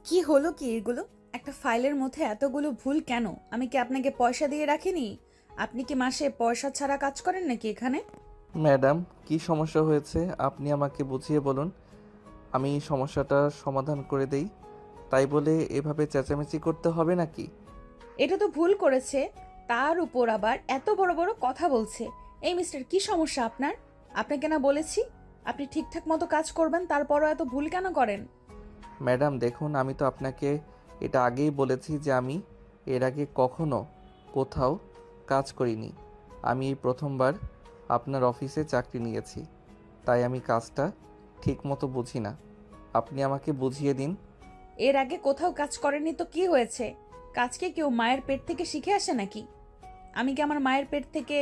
কি হলো কি এগুলো? একটা ফাইলের মধ্যে এতগুলো ভুল কেন? আমি কি আপনাকে পয়সা দিয়ে রাখিনি? আপনি কি মাসে পয়সা ছাড়া কাজ করেন নাকি এখানে? ম্যাডাম, কি সমস্যা হয়েছে আপনি আমাকে বুঝিয়ে বলুন। আমি সমস্যাটার সমাধান করে দেই। তাই বলে এভাবে চেঁচামেচি করতে হবে নাকি? এটা তো ভুল করেছে, তার উপর আবার এত বড় বড় কথা বলছে। এই মিস্টার, কি সমস্যা আপনার? আপনাকে না বলেছি আপনি ঠিকঠাক মতো কাজ করবেন, তারপরও এত ভুল কেন করেন? ম্যাডাম দেখুন, আমি তো আপনাকে এটা আগেই বলেছি যে আমি এর আগে কখনো কোথাও কাজ করিনি। আমি এই প্রথমবার আপনার অফিসে চাকরি নিয়েছি। তাই আমি কাজটা ঠিকমতো বুঝি না। আপনি আমাকে বুঝিয়ে দিন। এর আগে কোথাও কাজ করেননি তো কি হয়েছে? কাজকে কেউ মায়ের পেট থেকে শিখে আসে নাকি? আমি কি আমার মায়ের পেট থেকে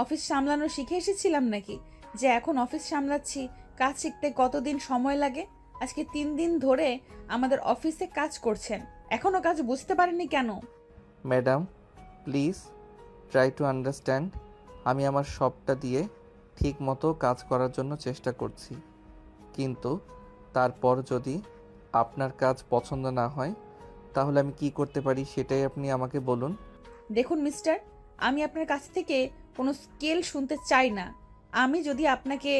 অফিস সামলানো শিখে এসেছিলাম নাকি, যে এখন অফিস সামলাচ্ছি? কাজ শিখতে কতদিন সময় লাগে? আজকে 3 দিন ধরে আমাদের অফিসে কাজ করছেন, এখনো কাজ বুঝতে পারেননি কেন? Madam please try to understand. আমি আমার সবটা দিয়ে ঠিক মতো কাজ করার জন্য চেষ্টা করছি, কিন্তু তারপর যদি আপনার কাজ পছন্দ না হয় তাহলে আমি কি করতে পারি সেটাই আপনি আমাকে বলুন। দেখুন মিস্টার, আমি আপনার কাছ থেকে কোনো স্কেল শুনতে চাই না। আমি যদি আপনাকে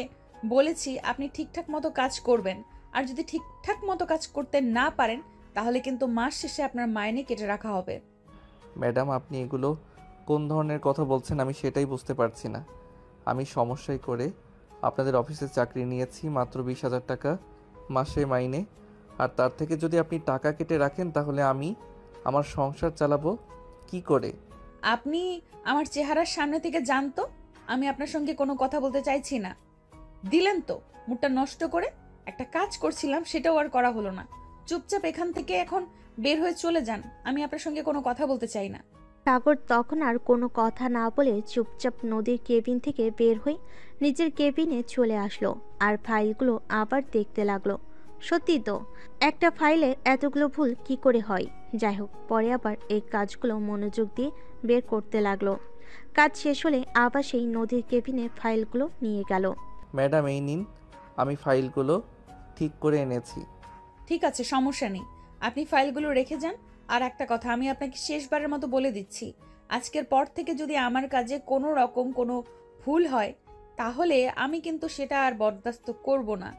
বলেছি আপনি ঠিকঠাক মতো কাজ করবেন, আর যদি ঠিকঠাক মতো কাজ করতে না পারেন, তাহলে কিন্তু মাস শেষে আপনার মাইনে কেটে রাখা হবে। ম্যাডাম আপনি এগুলো কোন ধরনের কথা বলছেন আমি সেটাই বুঝতে পারছি না। আমি সমস্যায় করে আপনাদের অফিসে চাকরি নিয়েছি, মাত্র 20,000 টাকা মাসে মাইনে। আর তার থেকে যদি আপনি টাকা কেটে রাখেন তাহলে আমি আমার সংসার চালাবো কি করে? আপনি আমার চেহারার সামনে থেকে জানতো আমি আপনার সঙ্গে কোনো কথা বলতে চাইছি না। দিলেন তো মুডটা নষ্ট করে। একটা কাজ করছিলাম, সেটাও আর করা হলো না। চুপচাপ এখান থেকে এখন বের হয়ে চলে যান, আমি আপনার সঙ্গে কোনো কথা বলতে চাই না। সাগর তখন আর কোনো কথা না বলে চুপচাপ নদীর কেবিন থেকে বের হয়ে নিজের কেবিনে চলে আসলো আর ফাইলগুলো আবার দেখতে লাগলো। সত্যি তো, একটা ফাইলে এতগুলো ভুল কি করে হয়? যাই হোক, পরে আবার এই কাজগুলো মনোযোগ দিয়ে বের করতে লাগলো। কাজ শেষ হলে আবার সেই নদীর কেবিনে ফাইলগুলো নিয়ে গেল। ম্যাডাম এই নিন, আমি ফাইলগুলো ঠিক করে এনেছি। ঠিক আছে, সমস্যা নেই, আপনি ফাইলগুলো রেখে যান। আর একটা কথা আমি আপনাকে শেষবারের মতো বলে দিচ্ছি, আজকের পর থেকে যদি আমার কাজে কোনো রকম কোনো ভুল হয়, তাহলে আমি কিন্তু সেটা আর বরদাস্ত করব না।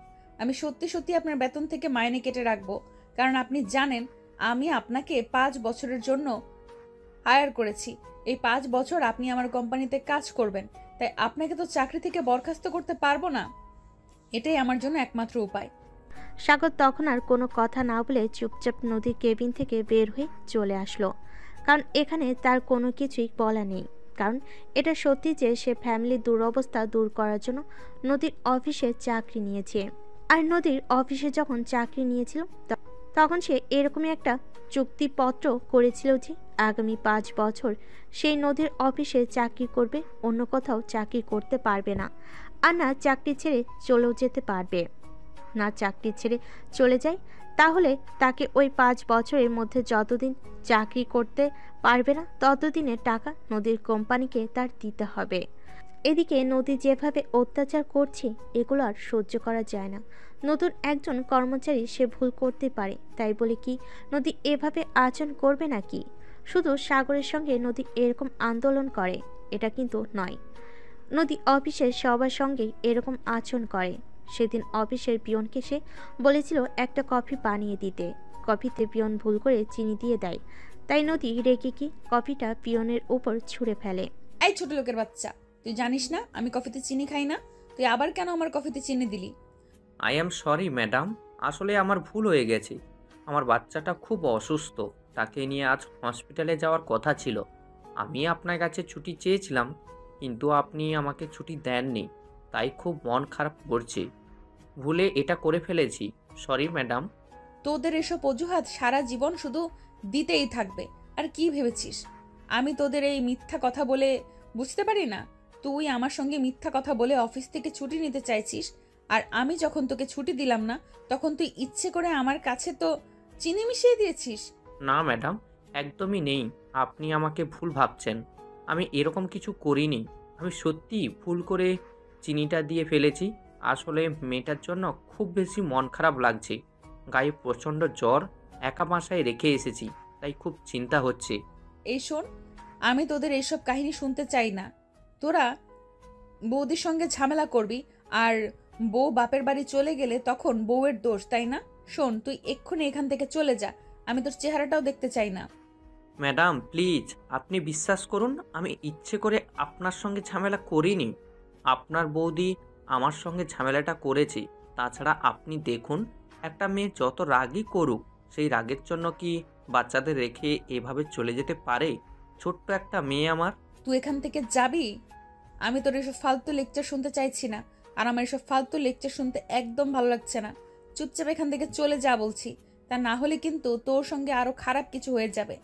আমি সত্যি সত্যি আপনার বেতন থেকে মাইনে কেটে রাখবো। কারণ আপনি জানেন আমি আপনাকে 5 বছরের জন্য হায়ার করেছি। এই 5 বছর আপনি আমার কোম্পানিতে কাজ করবেন, তাই আপনাকে তো চাকরি থেকে বরখাস্ত করতে পারবো না। এটাই আমার জন্য একমাত্র উপায়। সাগর তখন আর কোনো কথা না বলে চুপচাপ নদীর কেবিন থেকে বের হয়ে চলে আসলো। কারণ এখানে তার কোনো কিছুই বলা নেই। কারণ এটা সত্যি যে সে ফ্যামিলির দুরবস্থা দূর করার জন্য নদীর অফিসে চাকরি নিয়েছে। আর নদীর অফিসে যখন চাকরি নিয়েছিল তখন সে এরকমই একটা চুক্তিপত্র করেছিল যে আগামী 5 বছর সেই নদীর অফিসে চাকরি করবে, অন্য কোথাও চাকরি করতে পারবে না। আর না চাকরি ছেড়ে চলেও যেতে পারবে। না চাকরি ছেড়ে চলে যায়, তাহলে তাকে ওই 5 বছরের মধ্যে যতদিন চাকরি করতে পারবে না ততদিনের টাকা নদীর কোম্পানিকে তার দিতে হবে। এদিকে নদী যেভাবে অত্যাচার করছে এগুলো আর সহ্য করা যায় না। নতুন একজন কর্মচারী সে ভুল করতে পারে, তাই বলে কি নদী এভাবে আচরণ করবে নাকি? শুধু সাগরের সঙ্গে নদী এরকম আন্দোলন করে এটা কিন্তু নয়, নদী অফিসের সবার সঙ্গেই এরকম আচরণ করে। সেদিন অফিসের পিয়নকে সে বলেছিল একটা কফি বানিয়ে দিতে, কফিতে পিয়ন ভুল করে চিনি দিয়ে দেয়। তাই নদী রেগে কি কফিটা পিয়নের উপর ছুঁড়ে ফেলে। এই ছোট লোকের বাচ্চা, তুই জানিস না আমি কফিতে চিনি খাই না? তুই আবার কেন আমার কফিতে চিনি দিলি? আই অ্যাম সরি ম্যাডাম, আসলে আমার ভুল হয়ে গেছে। আমার বাচ্চাটা খুব অসুস্থ, তাকে নিয়ে আজ হসপিটালে যাওয়ার কথা ছিল। আমি আপনার কাছে ছুটি চেয়েছিলাম, কিন্তু আপনি আমাকে ছুটি দেননি, তাই খুব মন খারাপ করছে। ভুলে এটা করে ফেলেছি, সরি ম্যাডাম। তোদের এসব অজুহাত সারা জীবন শুধু দিতেই থাকবে। আর কি ভেবেছিস আমি তোদের এই মিথ্যা কথা বলে বুঝতে পারি না? তুই আমার সঙ্গে মিথ্যা কথা বলে অফিস থেকে ছুটি নিতে চাইছিস, আর আমি যখন তোকে ছুটি দিলাম না, তখন তুই ইচ্ছে করে আমার কাছে তো চিনি মিশিয়ে দিয়েছিস। না ম্যাডাম, একদমই নেই। আপনি আমাকে ভুল ভাবছেন, আমি এরকম কিছু করিনি। আমি সত্যিই ভুল করে চিনিটা দিয়ে ফেলেছি। আসলে মেয়েটার জন্য খুব বেশি মন খারাপ লাগছে, গায়ে প্রচণ্ড জ্বর, একা বাসায় রেখে এসেছি, তাই খুব চিন্তা হচ্ছে। এই শোন, আমি তোদের এইসব কাহিনী শুনতে চাই না। তোরা বৌদির সঙ্গে ঝামেলা করবি, আর বউ বাপের বাড়ি চলে গেলে তখন বউয়ের দোষ, তাই না? শোন, তুই এক্ষুনি এখান থেকে চলে যা, আমি তোর চেহারাটাও দেখতে চাই না। ম্যাডাম প্লিজ, আপনি বিশ্বাস করুন, আমি ইচ্ছে করে আপনার সঙ্গে ঝামেলা করিনি। আপনার বৌদি আমার সঙ্গে ঝামেলাটা করেছে। তাছাড়া আপনি দেখুন, একটা মেয়ে যত রাগই করুক, সেই রাগের জন্য কি বাচ্চাদের রেখে এভাবে চলে যেতে পারে? ছোট্ট একটা মেয়ে আমার। তুই এখান থেকে যাবি? আমি তোর এসব ফালতু লেকচার শুনতে চাইছি না, আর আমার এসব ফালতু লেকচার শুনতে একদম ভালো লাগছে না। চুপচাপ এখান থেকে চলে যা বলছি, তা না হলে কিন্তু তোর সঙ্গে আরো খারাপ কিছু হয়ে যাবে।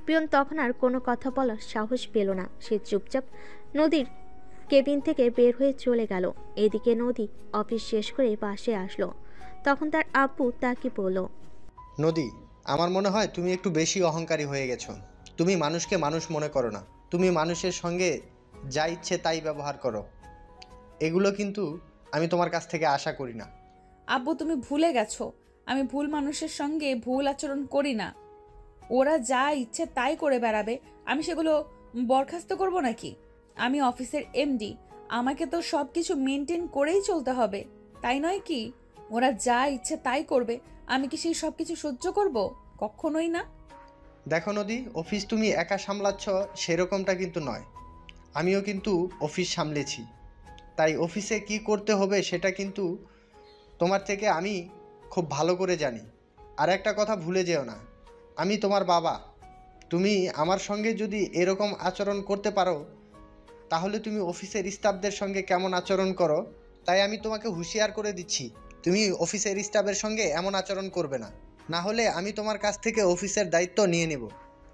পিয়ন তখন আর কোনো কথা বলার সাহস পেল না। সে চুপচাপ নদীর কেবিন থেকে বের হয়ে চলে গেল। এদিকে নদী অফিস শেষ করে বাসে আসলো। তখন তার আব্বু তাকে বলল, নদী, আমার মনে হয় তুমি একটু বেশি অহংকারী হয়ে গেছো। তুমি মানুষকে মানুষ মনে করো না, তুমি মানুষের সঙ্গে যা ইচ্ছে তাই ব্যবহার করো। এগুলো কিন্তু আমি তোমার কাছ থেকে আশা করি না। আব্বু, তুমি ভুলে গেছো, আমি ভুল মানুষের সঙ্গে ভুল আচরণ করি না। ওরা যা ইচ্ছে তাই করে বেড়াবে, আমি সেগুলো বরখাস্ত করব নাকি? আমি অফিসের এমডি, আমাকে তো সব কিছু মেনটেন করেই চলতে হবে, তাই নয় কি? ওরা যা ইচ্ছে তাই করবে, আমি কি সেই সব কিছু সহ্য করব? কখনোই না। দেখো নদী, অফিস তুমি একা সামলাচ্ছ সেরকমটা কিন্তু নয়। আমিও কিন্তু অফিস সামলেছি, তাই অফিসে কি করতে হবে সেটা কিন্তু তোমার থেকে আমি খুব ভালো করে জানি। আর একটা কথা ভুলে যেও না, আমি তোমার বাবা। তুমি আমার সঙ্গে যদি এরকম আচরণ করতে পারো, তাহলে তুমি অফিসের স্টাফদের সঙ্গে কেমন আচরণ করো, তাই আমি তোমাকে হুঁশিয়ার করে দিচ্ছি, তুমি অফিসের স্টাফের সঙ্গে এমন আচরণ করবে না। না হলে আমি তোমার কাছ থেকে অফিসের দায়িত্ব নিয়ে নেব।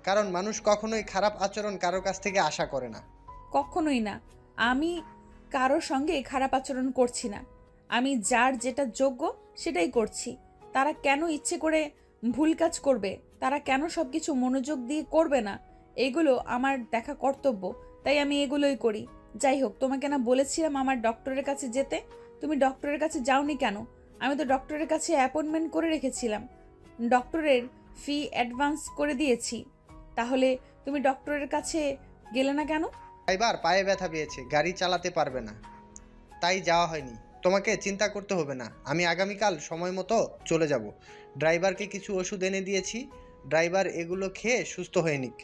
কারণ মানুষ কখনোই খারাপ আচরণ কারোর কাছ থেকে আশা করে না। কখনোই না। আমি কারোর সঙ্গে খারাপ আচরণ করছি না। আমি যার যেটা যোগ্য সেটাই করছি। তারা কেন ইচ্ছে করে ভুল কাজ করবে? তারা কেন সবকিছু মনোযোগ দিয়ে করবে না? এগুলো আমার দেখা কর্তব্য, তাই আমি এগুলোই করি। যাই হোক, তোমাকে না বলেছিলাম আমার ডক্টরের কাছে যেতে? তুমি ডক্টরের কাছে যাওনি কেন? আমি তো ডক্টরের কাছে অ্যাপয়েন্টমেন্ট করে রেখেছিলাম, ডক্টরের ফি অ্যাডভান্স করে দিয়েছি। তাহলে তুমি ডক্টরের কাছে গেলে না কেন? এবার পায়ে ব্যথা পেয়েছে, গাড়ি চালাতে পারবে না, তাই যাওয়া হয়নি। তোমাকে চিন্তা করতে হবে না, আমি আগামীকাল সময় মতো চলে যাব। ড্রাইভারকে কিছু ওষুধ এনে দিয়েছি, ড্রাইভার এগুলো খেয়ে সুস্থ হয়ে নিক।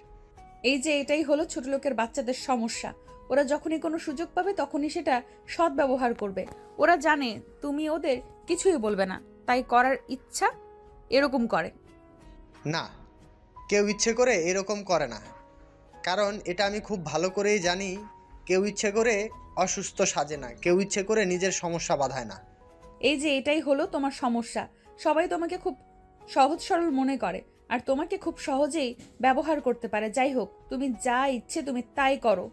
এই যে এটাই হলো ছোট লোকের বাচ্চাদের সমস্যা। ওরা যখনই কোনো সুযোগ পাবে তখনই সেটা সৎ ব্যবহার করবে। ওরা জানে তুমি ওদের কিছুই বলবে না, তাই করার ইচ্ছা এরকম করে। না, কেউ ইচ্ছে করে এরকম করে না, কারণ এটা আমি খুব ভালো করেই জানি। কেউ ইচ্ছে করে অসুস্থ সাজে না, কেউ ইচ্ছে করে নিজের সমস্যা বাধায় না। এই যে এটাই হলো তোমার সমস্যা। সবাই তোমাকে খুব সহজ সরল মনে করে, আর তোমাকে খুব সহজেই ব্যবহার করতে পারে। যাই হোক, তুমি যা ইচ্ছে তুমি তাই করো।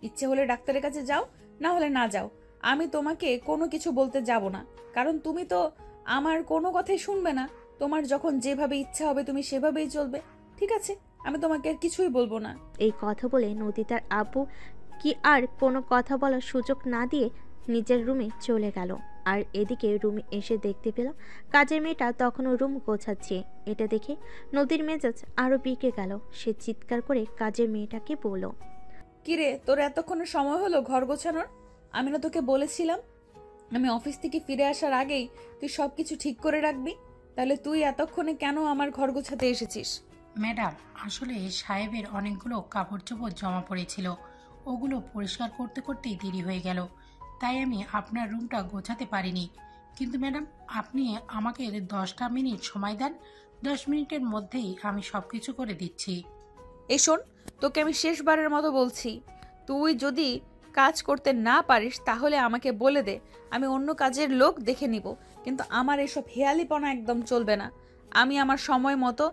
ইচ্ছে হলে ডাক্তারের কাছে যাও, না হলে না যাও। আমি তোমাকে কোনো কিছু বলতে যাব না, কারণ তুমি তো আমার কোনো কথাই শুনবে না। তোমার যখন যেভাবে ইচ্ছা হবে তুমি সেভাবেই চলবে। ঠিক আছে, আমি তোমাকে আর কিছুই বলবো না। এই কথা বলে নদী তার আব্বু কি আর কোনো কথা বলার সুযোগ না দিয়ে নিজের রুমে চলে গেল। আর এদিকে রুমে এসে দেখতে পেল কাজের মেয়েটা তখনও রুম গোছাচ্ছে। এটা দেখে নদীর মেজাজ আরও বিকে গেল। সে চিৎকার করে কাজের মেয়েটাকে বলল, কিরে, তোর এতক্ষণে সময় হলো ঘর গোছানোর? আমি না তোকে বলেছিলাম আমি অফিস থেকে ফিরে আসার আগেই তুই সবকিছু ঠিক করে রাখবি? তাহলে তুই এতক্ষণে কেন আমার ঘর গোছাতে এসেছিস? ম্যাডাম, আসলে সাহেবের অনেকগুলো কাপড় চোপড় জমা পড়েছিল, ওগুলো পরিষ্কার করতে করতেই দেরি হয়ে গেল, তাই আমি আপনার রুমটা গোছাতে পারিনি। কিন্তু ম্যাডাম, আপনি আমাকে 10টা মিনিট সময় দেন, 10 মিনিটের মধ্যেই আমি সব কিছু করে দিচ্ছি। এই শোন, তোকে আমি শেষবারের মতো বলছি, তুই যদি কাজ করতে না পারিস তাহলে আমাকে বলে দে, আমি অন্য কাজের লোক দেখে নিব। কিন্তু আমার এসব হেয়ালিপনা একদম চলবে না। আমি আমার সময় মতো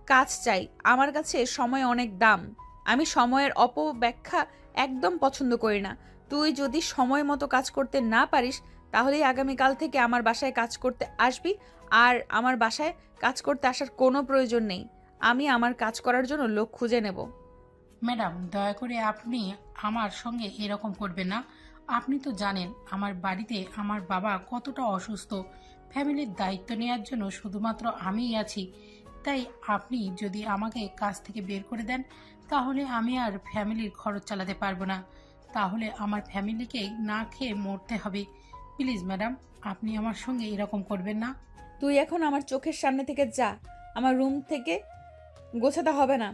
কাজ চাই। আমার কাছে সময় অনেক দাম। আমি সময়ের অপব্যাখ্যা একদম পছন্দ করি না। তুই যদি সময় মতো কাজ করতে না পারিস তাহলেই আগামীকাল থেকে আমার বাসায় কাজ করতে আসবি। আর আমার বাসায় কাজ করতে আসার কোনো প্রয়োজন নেই। আমি আমার কাজ করার জন্য লোক খুঁজে নেব। ম্যাডাম, দয়া করে আপনি আমার সঙ্গে এরকম করবেন না। আপনি তো জানেন আমার বাড়িতে আমার বাবা কতটা অসুস্থ। ফ্যামিলির দায়িত্ব নেওয়ার জন্য শুধুমাত্র আমিই আছি, তাই আপনি যদি আমাকে কাজ থেকে বের করে দেন তাহলে আমি আর ফ্যামিলির খরচ চালাতে পারবো না, তাহলে আমার ফ্যামিলিকে না খেয়ে মরতে হবে। প্লিজ ম্যাডাম, আপনি আমার সঙ্গে এরকম করবেন না। তুই এখন আমার চোখের সামনে থেকে যা, আমার রুম থেকে গোছাতে হবে না।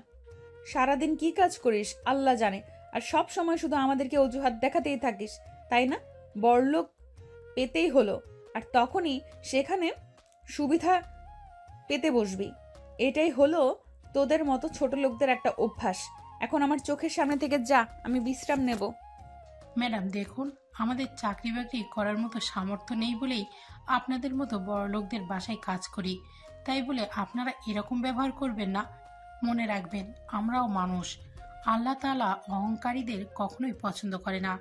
সারাদিন কি কাজ করিস আল্লাহ জানে, আর সব সময় শুধু আমাদেরকে অজুহাত দেখাতেই থাকিস, তাই না? বড়লোক পেতেই হলো, আর তখনই সেখানে সুবিধা পেতে বসবি। এটাই হলো তোদের মতো ছোট লোকদের একটা অভ্যাস। এখন আমার চোখের সামনে থেকে যা, আমি বিশ্রাম নেব। ম্যাডাম দেখুন, আমাদের চাকরি বাকরি করার মতো সামর্থ্য নেই বলেই আপনাদের মতো বড় লোকদের বাসায় কাজ করি, তাই বলে আপনারা এরকম ব্যবহার করবেন না। মনে রাখবেন, আমরাও মানুষ। আল্লাহ তাআলা অহংকারীদের কখনোই পছন্দ করে না।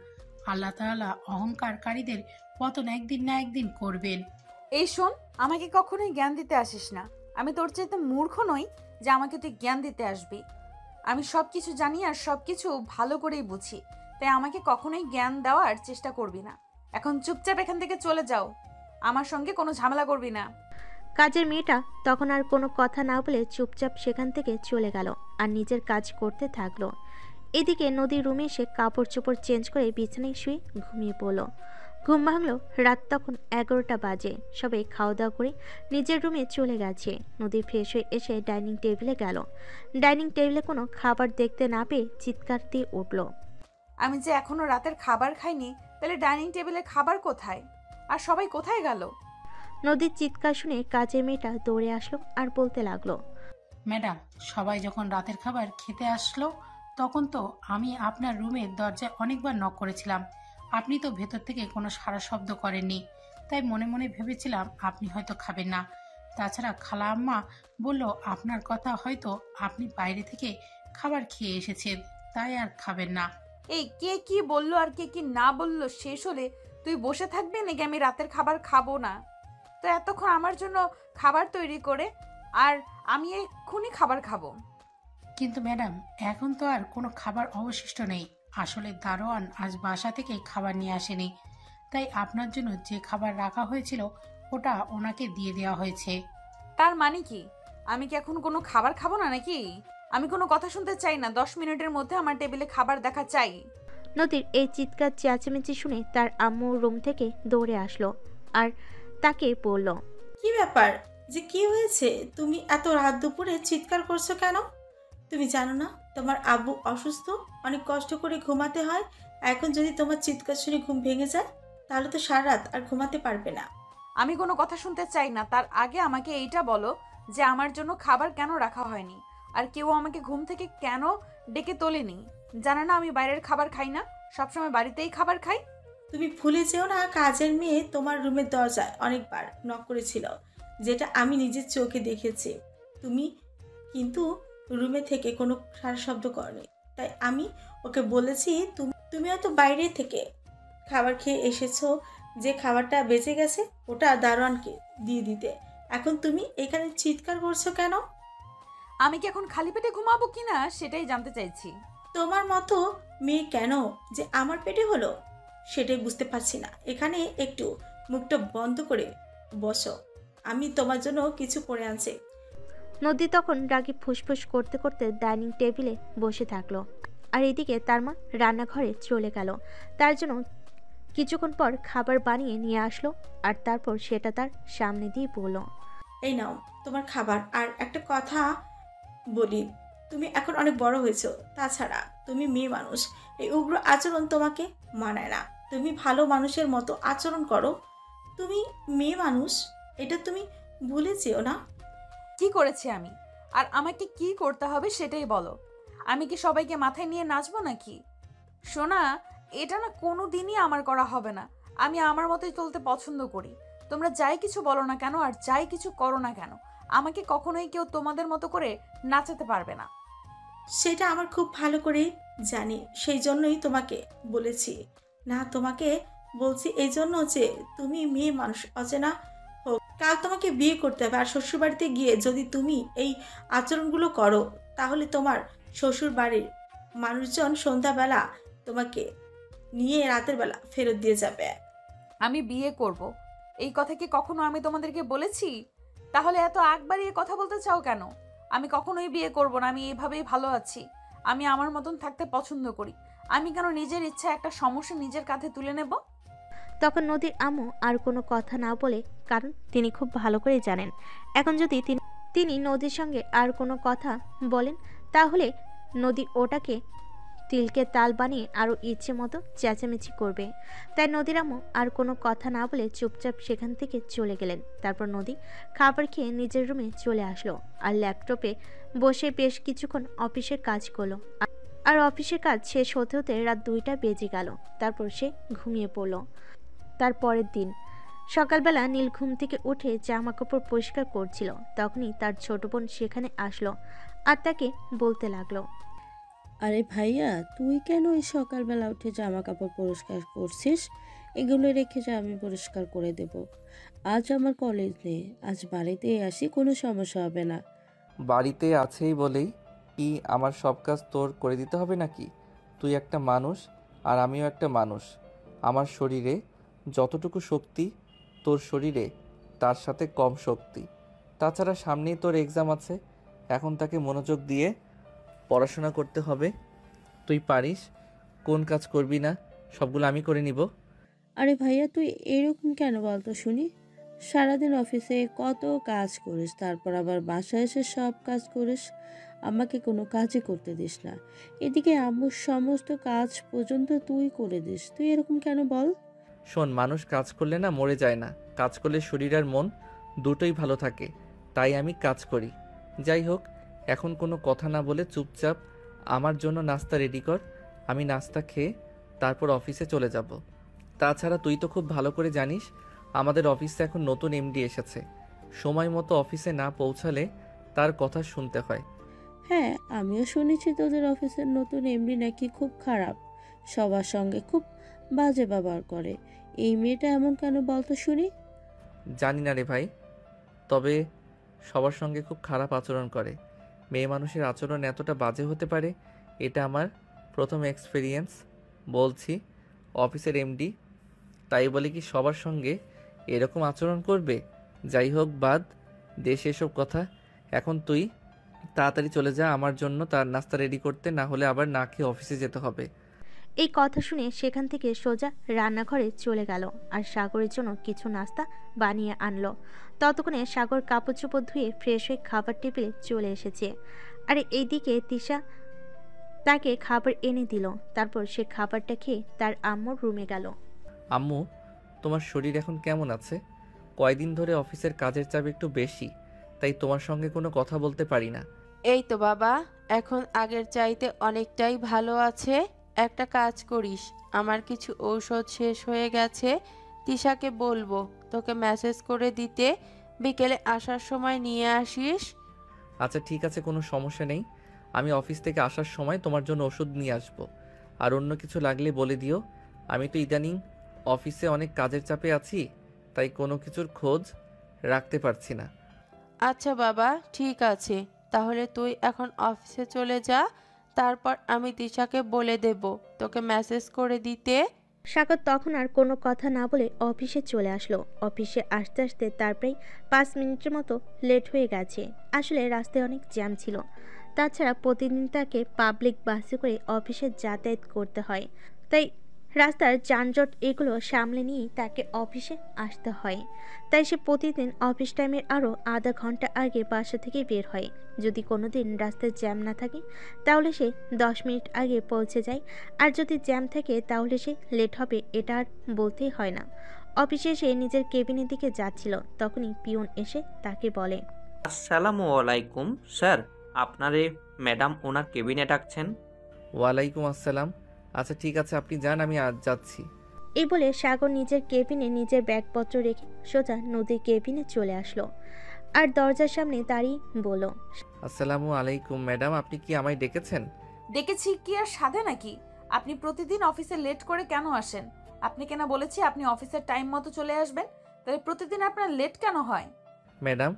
আল্লাহ তাআলা অহংকারকারীদের পতন একদিন না একদিন করবেন। এই শোন, আমাকে কখনোই জ্ঞান দিতে আসিস না। আমি তোর চাইতে মূর্খ নই যে আমাকে তুই জ্ঞান দিতে আসবি। আমি সব কিছু জানি আর সব কিছু ভালো করেই বুঝি, তাই আমাকে কখনোই জ্ঞান দেওয়ার চেষ্টা করবি না। এখন চুপচাপ এখান থেকে চলে যাও, আমার সঙ্গে কোনো ঝামেলা করবি না। কাজের মেয়েটা তখন আর কোনো কথা না বলে চুপচাপ সেখান থেকে চলে গেল আর নিজের কাজ করতে থাকলো। এদিকে নদীর রুমে এসে কাপড় চোপড় চেঞ্জ করে বিছানায় শুয়ে ঘুমিয়ে পড়ল। ঘুম ভাঙলো রাত তখন 11টা বাজে। সবাই খাওয়া দাওয়া করে নিজের রুমে চলে গেছে। নদী ফ্রেশ হয়ে এসে ডাইনিং টেবিলে গেল। ডাইনিং টেবিলে কোনো খাবার দেখতে না পেয়ে চিৎকার দিয়ে উঠল। আমি যে এখনো রাতের খাবার খাইনি, তাহলে ডাইনিং টেবিলে খাবার কোথায়? আর সবাই কোথায় গেল? নদীর চিৎকার শুনে কাজের মেয়েটা দৌড়ে আসলো আর বলতে লাগলো, ম্যাডাম, সবাই যখন রাতের খাবার খেতে আসলো তখন তো আমি আপনার রুমের দরজায় অনেকবার নক করেছিলাম। আপনি তো ভেতর থেকে কোনো সাড়া শব্দ করেননি, তাই মনে মনে ভেবেছিলাম আপনি হয়তো খাবেন না। তাছাড়া খালা আম্মা বলল আপনার কথা হয়তো আপনি বাইরে থেকে খাবার খেয়ে এসেছেন, তাই আর খাবেন না। এই কে কি বললো আর কে কি না বললো শেষ হলে তুই বসে থাকবি নাকি আমি রাতের খাবার খাবো না? তো এতক্ষণ আমার জন্য খাবার তৈরি করে, আর আমি এক্ষুনি খাবার খাবো। কিন্তু ম্যাডাম, এখন তো আর কোনো খাবার অবশিষ্ট নেই। আসলে দারোয়ান আজ বাসা থেকে খাবার নিয়ে আসেনি, তাই আপনার জন্য যে খাবার রাখা হয়েছিল ওটা ওনাকে দিয়ে দেওয়া হয়েছে। তার মানে কি আমি কি এখন কোনো খাবার খাবো না নাকি? আমি কোনো কথা শুনতে চাই না, 10 মিনিটের মধ্যে আমার টেবিলে খাবার দেখা চাই। নদীর এই চিৎকার চেঁচামেচি শুনে তার আম্মু রুম থেকে দৌড়ে আসলো আর তাকে বলল, কি ব্যাপার, যে কি হয়েছে? তুমি এত রাত দুপুরে চিৎকার করছো কেন? তুমি জানো না তোমার আব্বু অসুস্থ, অনেক কষ্ট করে ঘুমাতে হয়। এখন যদি তোমার চিৎকার শুনে ঘুম ভেঙে যায় তাহলে তো সারা রাত আর ঘুমাতে পারবে না। আমি কোনো কথা শুনতে চাই না, তার আগে আমাকে এইটা বলো যে আমার জন্য খাবার কেন রাখা হয়নি, আর কেউ আমাকে ঘুম থেকে কেন ডেকে তোলেনি? জানে না আমি বাইরের খাবার খাই না, সবসময় বাড়িতেই খাবার খাই। তুমি ভুলে যেও না, কাজের মেয়ে তোমার রুমের দরজায় অনেকবার নক করেছিল, যেটা আমি নিজের চোখে দেখেছি। তুমি কিন্তু রুমে থেকে কোনো সারা শব্দ করনি, তাই আমি ওকে বলেছি তুমি হয়তো বাইরে থেকে খাবার খেয়ে এসেছো, যে খাবারটা বেঁচে গেছে ওটা দারোয়ানকে দিয়ে দিতে। এখন তুমি এখানে চিৎকার করছো কেন? আমি কি এখন খালি পেটে ঘুমাবো কিনা সেটাই জানতে চাইছি। তোমার মতো মেয়ে কেন যে আমার পেটে হলো সেটাই বুঝতে পারছি না। এখানে একটু মুখটা বন্ধ করে বসো, আমি তোমার জন্য কিছু করে আনছি। নদী তখন রাগী ফুসফুস করতে করতে ডাইনিং টেবিলে বসে থাকলো আর এদিকে তার মা রান্নাঘরে চলে গেল। তার জন্য কিছুক্ষণ পর খাবার বানিয়ে নিয়ে আসলো আর তারপর সেটা তার সামনে দিয়ে বলল, এই নাও তোমার খাবার। আর একটা কথা বলি, তুমি এখন অনেক বড় হয়েছো, তাছাড়া তুমি মেয়ে মানুষ, এই উগ্র আচরণ তোমাকে মানায় না। তুমি ভালো মানুষের মতো আচরণ করো, তুমি মেয়ে মানুষ, এটা তুমি ভুলে যেও না। কি করেছি আমি, আর আমাকে কি করতে হবে সেটাই বলো। আমি কি সবাইকে মাথায় নিয়ে নাচবো নাকি? শোনা, এটা না কোনো দিনই আমার করা হবে না। আমি আমার মতোই চলতে পছন্দ করি। তোমরা যাই কিছু বলো না কেন আর যাই কিছু করো না কেন, আমাকে কখনোই কেউ তোমাদের মতো করে নাচাতে পারবে না। সেটা আমার খুব ভালো করে জানি, সেই জন্যই তোমাকে বলেছি। না, তোমাকে বলছি এই জন্য যে তুমি মেয়ে মানুষ, অচেনা হোক, কাল তোমাকে বিয়ে করতে হবে। আর শ্বশুরবাড়িতে গিয়ে যদি তুমি এই আচরণগুলো করো তাহলে তোমার শ্বশুর বাড়ির মানুষজন সন্ধ্যাবেলা তোমাকে নিয়ে রাতের বেলা ফেরত দিয়ে যাবে। আমি বিয়ে করব, এই কথা কি কখনো আমি তোমাদেরকে বলেছি? তাহলে এত আগ বাড়িয়ে কথা বলতে চাও কেন? আমি কখনোই বিয়ে করব না, আমি এভাবেই ভালো আছি। আমি আমার মতন থাকতে পছন্দ করি। আমি কেন নিজের ইচ্ছা একটা সমস্যা নিজের কাঁধে তুলে নেব? তখন নদীর আম্মু আর কোনো কথা না বলে, কারণ তিনি খুব ভালো করে জানেন এখন যদি তিনি নদীর সঙ্গে আর কোনো কথা বলেন তাহলে নদী ওটাকে তিলকে তাল বানিয়ে আরও ইচ্ছে মতো চেঁচামেচি করবে। তাই নদীর আম্মু আর কোনো কথা না বলে চুপচাপ সেখান থেকে চলে গেলেন। তারপর নদী খাবার খেয়ে নিজের রুমে চলে আসলো আর ল্যাপটপে বসে বেশ কিছুক্ষণ অফিসের কাজ করলো। আর অফিসের কাজ শেষ হতে হতে রাত 2টা বেজে গেল। তারপর সে ঘুমিয়ে পড়ল। তার পরের দিন সকালবেলা নীল ঘুম থেকে উঠে জামা কাপড় পরিষ্কার করছিল। তখনই তার ছোট বোন সেখানে আসলো আর তাকে বলতে লাগলো, আরে ভাইয়া, তুই কেন এই সকালবেলা উঠে জামা কাপড় পরিষ্কার করছিস? এগুলো রেখে যা, আমি পরিষ্কার করে দেব। আজ আমার কলেজ নেই, আজ বাড়িতেই আসি, কোনো সমস্যা হবে না। বাড়িতে আছেই বলেই কি আমার সব কাজ তোর করে দিতে হবে নাকি? তুই একটা মানুষ আর আমিও একটা মানুষ। আমার শরীরে যতটুকু শক্তি তোর শরীরে তার সাথে কম শক্তি। তাছাড়া সামনেই তোর এক্সাম আছে, এখন তাকে মনোযোগ দিয়ে পড়াশোনা করতে হবে। তুই পারিস, কোন কাজ করবি না সবগুলো আমি করে নিব। আরে ভাইয়া, তুই এরকম কেন বলতো শুনি? সারাদিন অফিসে কত কাজ করিস, তারপর আবার বাসায় এসে সব কাজ করিস, আমাকে কোনো কাজই করতে দিস না। এদিকে আম্মুর সমস্ত কাজ পর্যন্ত তুই করে দিস, তুই এরকম কেন বল? শোন, মানুষ কাজ করলে না মরে যায় না, কাজ করলে শরীর আর মন দুটোই ভালো থাকে, তাই আমি কাজ করি। যাই হোক, এখন কোনো কথা না বলে চুপচাপ আমার জন্য নাস্তা রেডি কর। আমি নাস্তা খেয়ে তারপর অফিসে চলে যাব। তাছাড়া তুই তো খুব ভালো করে জানিস আমাদের অফিসে এখন নতুন এমডি এসেছে। সময় মতো অফিসে না পৌঁছালে তার কথা শুনতে হয়। হ্যাঁ, আমিও শুনেছি তোদের অফিসের নতুন এমডি নাকি খুব খারাপ, সবার সঙ্গে খুব বাজে ব্যবহার করে। এই মেয়েটা এমন কেন বলতো শুনি? জানি না রে ভাই, তবে সবার সঙ্গে খুব খারাপ আচরণ করে। মেয়ে মানুষের আচরণ এতটা বাজে হতে পারে এটা আমার প্রথম এক্সপিরিয়েন্স। বলছি অফিসের এমডি, তাই বলে কি সবার সঙ্গে এরকম আচরণ করবে? যাই হোক, বাদ দেশে এসব কথা। এখন তুই তাড়াতাড়ি চলে যা আমার জন্য তার নাস্তা রেডি করতে, না হলে আবার না খেয়ে অফিসে যেতে হবে। এই কথা শুনে সেখান থেকে সোজা রান্নাঘরে চলে গেল আর সাগরের জন্য কিছু নাস্তা বানিয়ে আনলো। ততক্ষণে সাগর কাপড় চোপড় ধুয়ে ফ্রেশ হয়ে খাবার টেবিলে চলে এসেছে। আর এইদিকে তিশা তাকে খাবার এনে দিল। তারপর সে খাবারটা খেয়ে তার আম্মুর রুমে গেল। আম্মু, তোমার শরীর এখন কেমন আছে? কয়দিন ধরে অফিসের কাজের চাপ একটু বেশি, তাই তোমার সঙ্গে কোনো কথা বলতে পারি না। এই তো বাবা, এখন আগের চাইতে অনেকটাই ভালো আছে। একটা কাজ করিস, আমার কিছু ঔষধ শেষ হয়ে গেছে, তিশাকে বলবো তোকে মেসেজ করে দিতে, বিকেলে আসার সময় নিয়ে আসিস। আচ্ছা ঠিক আছে, কোনো সমস্যা নেই। আমি অফিস থেকে আসার সময় তোমার জন্য ওষুধ নিয়ে আসব। আর অন্য কিছু লাগলে বলে দিও। আমি তো ইদানিং অফিসে অনেক কাজের চাপে আছি, তাই কোনো কিছুর খোঁজ রাখতে পারছি না। আচ্ছা বাবা, ঠিক আছে, তাহলে তুই এখন অফিসে চলে যা, তারপর আমি তিশাকে বলে দেব তোকে মেসেজ করে দিতে। সাগর তখন আর কোনো কথা না বলে অফিসে চলে আসলো। অফিসে আসতে আসতে তার প্রায় 5 মিনিটের মতো লেট হয়ে গেছে। আসলে রাস্তায় অনেক জ্যাম ছিল। তাছাড়া প্রতিদিন তাকে পাবলিক বাসে করে অফিসে যাতায়াত করতে হয়, তাই রাস্তার যানজট এগুলো সামলে নিয়েই তাকে অফিসে আসতে হয়। তাই সে প্রতিদিন অফিস টাইমের আরও আধা ঘন্টা আগে বাসা থেকে বের হয়। যদি কোনো দিন রাস্তায় জ্যাম না থাকে তাহলে সে 10 মিনিট আগে পৌঁছে যায়, আর যদি জ্যাম থাকে তাহলে সে লেট হবে, এটা আর বলতেই হয় না। অফিসে এসে নিজের কেবিনের দিকে যাচ্ছিল, তখনই পিয়ন এসে তাকে বলে, আসসালামু আলাইকুম স্যার, আপনারে ম্যাডাম ওনার কেবিনে ডাকছেন। ওয়ালাইকুম আসসালাম। আচ্ছা ঠিক আছে, আপনি যান, আমি আজ যাচ্ছি। এই বলে সাগর নিজের কেবিনে নিজের ব্যাগপত্র রেখে সোজা নদীর কেবিনে চলে আসলো আর দরজার সামনে দাঁড়িয়ে বলল, আসসালামু আলাইকুম ম্যাডাম, আপনি কি আমায় ডেকেছেন? ডেকেছি কি আর সাধে নাকি? আপনি প্রতিদিন অফিসে লেট করে কেন আসেন? আপনি কেন বলেছি আপনি অফিসের টাইম মতো চলে আসবেন, তাহলে প্রতিদিন আপনার লেট কেন হয়? ম্যাডাম,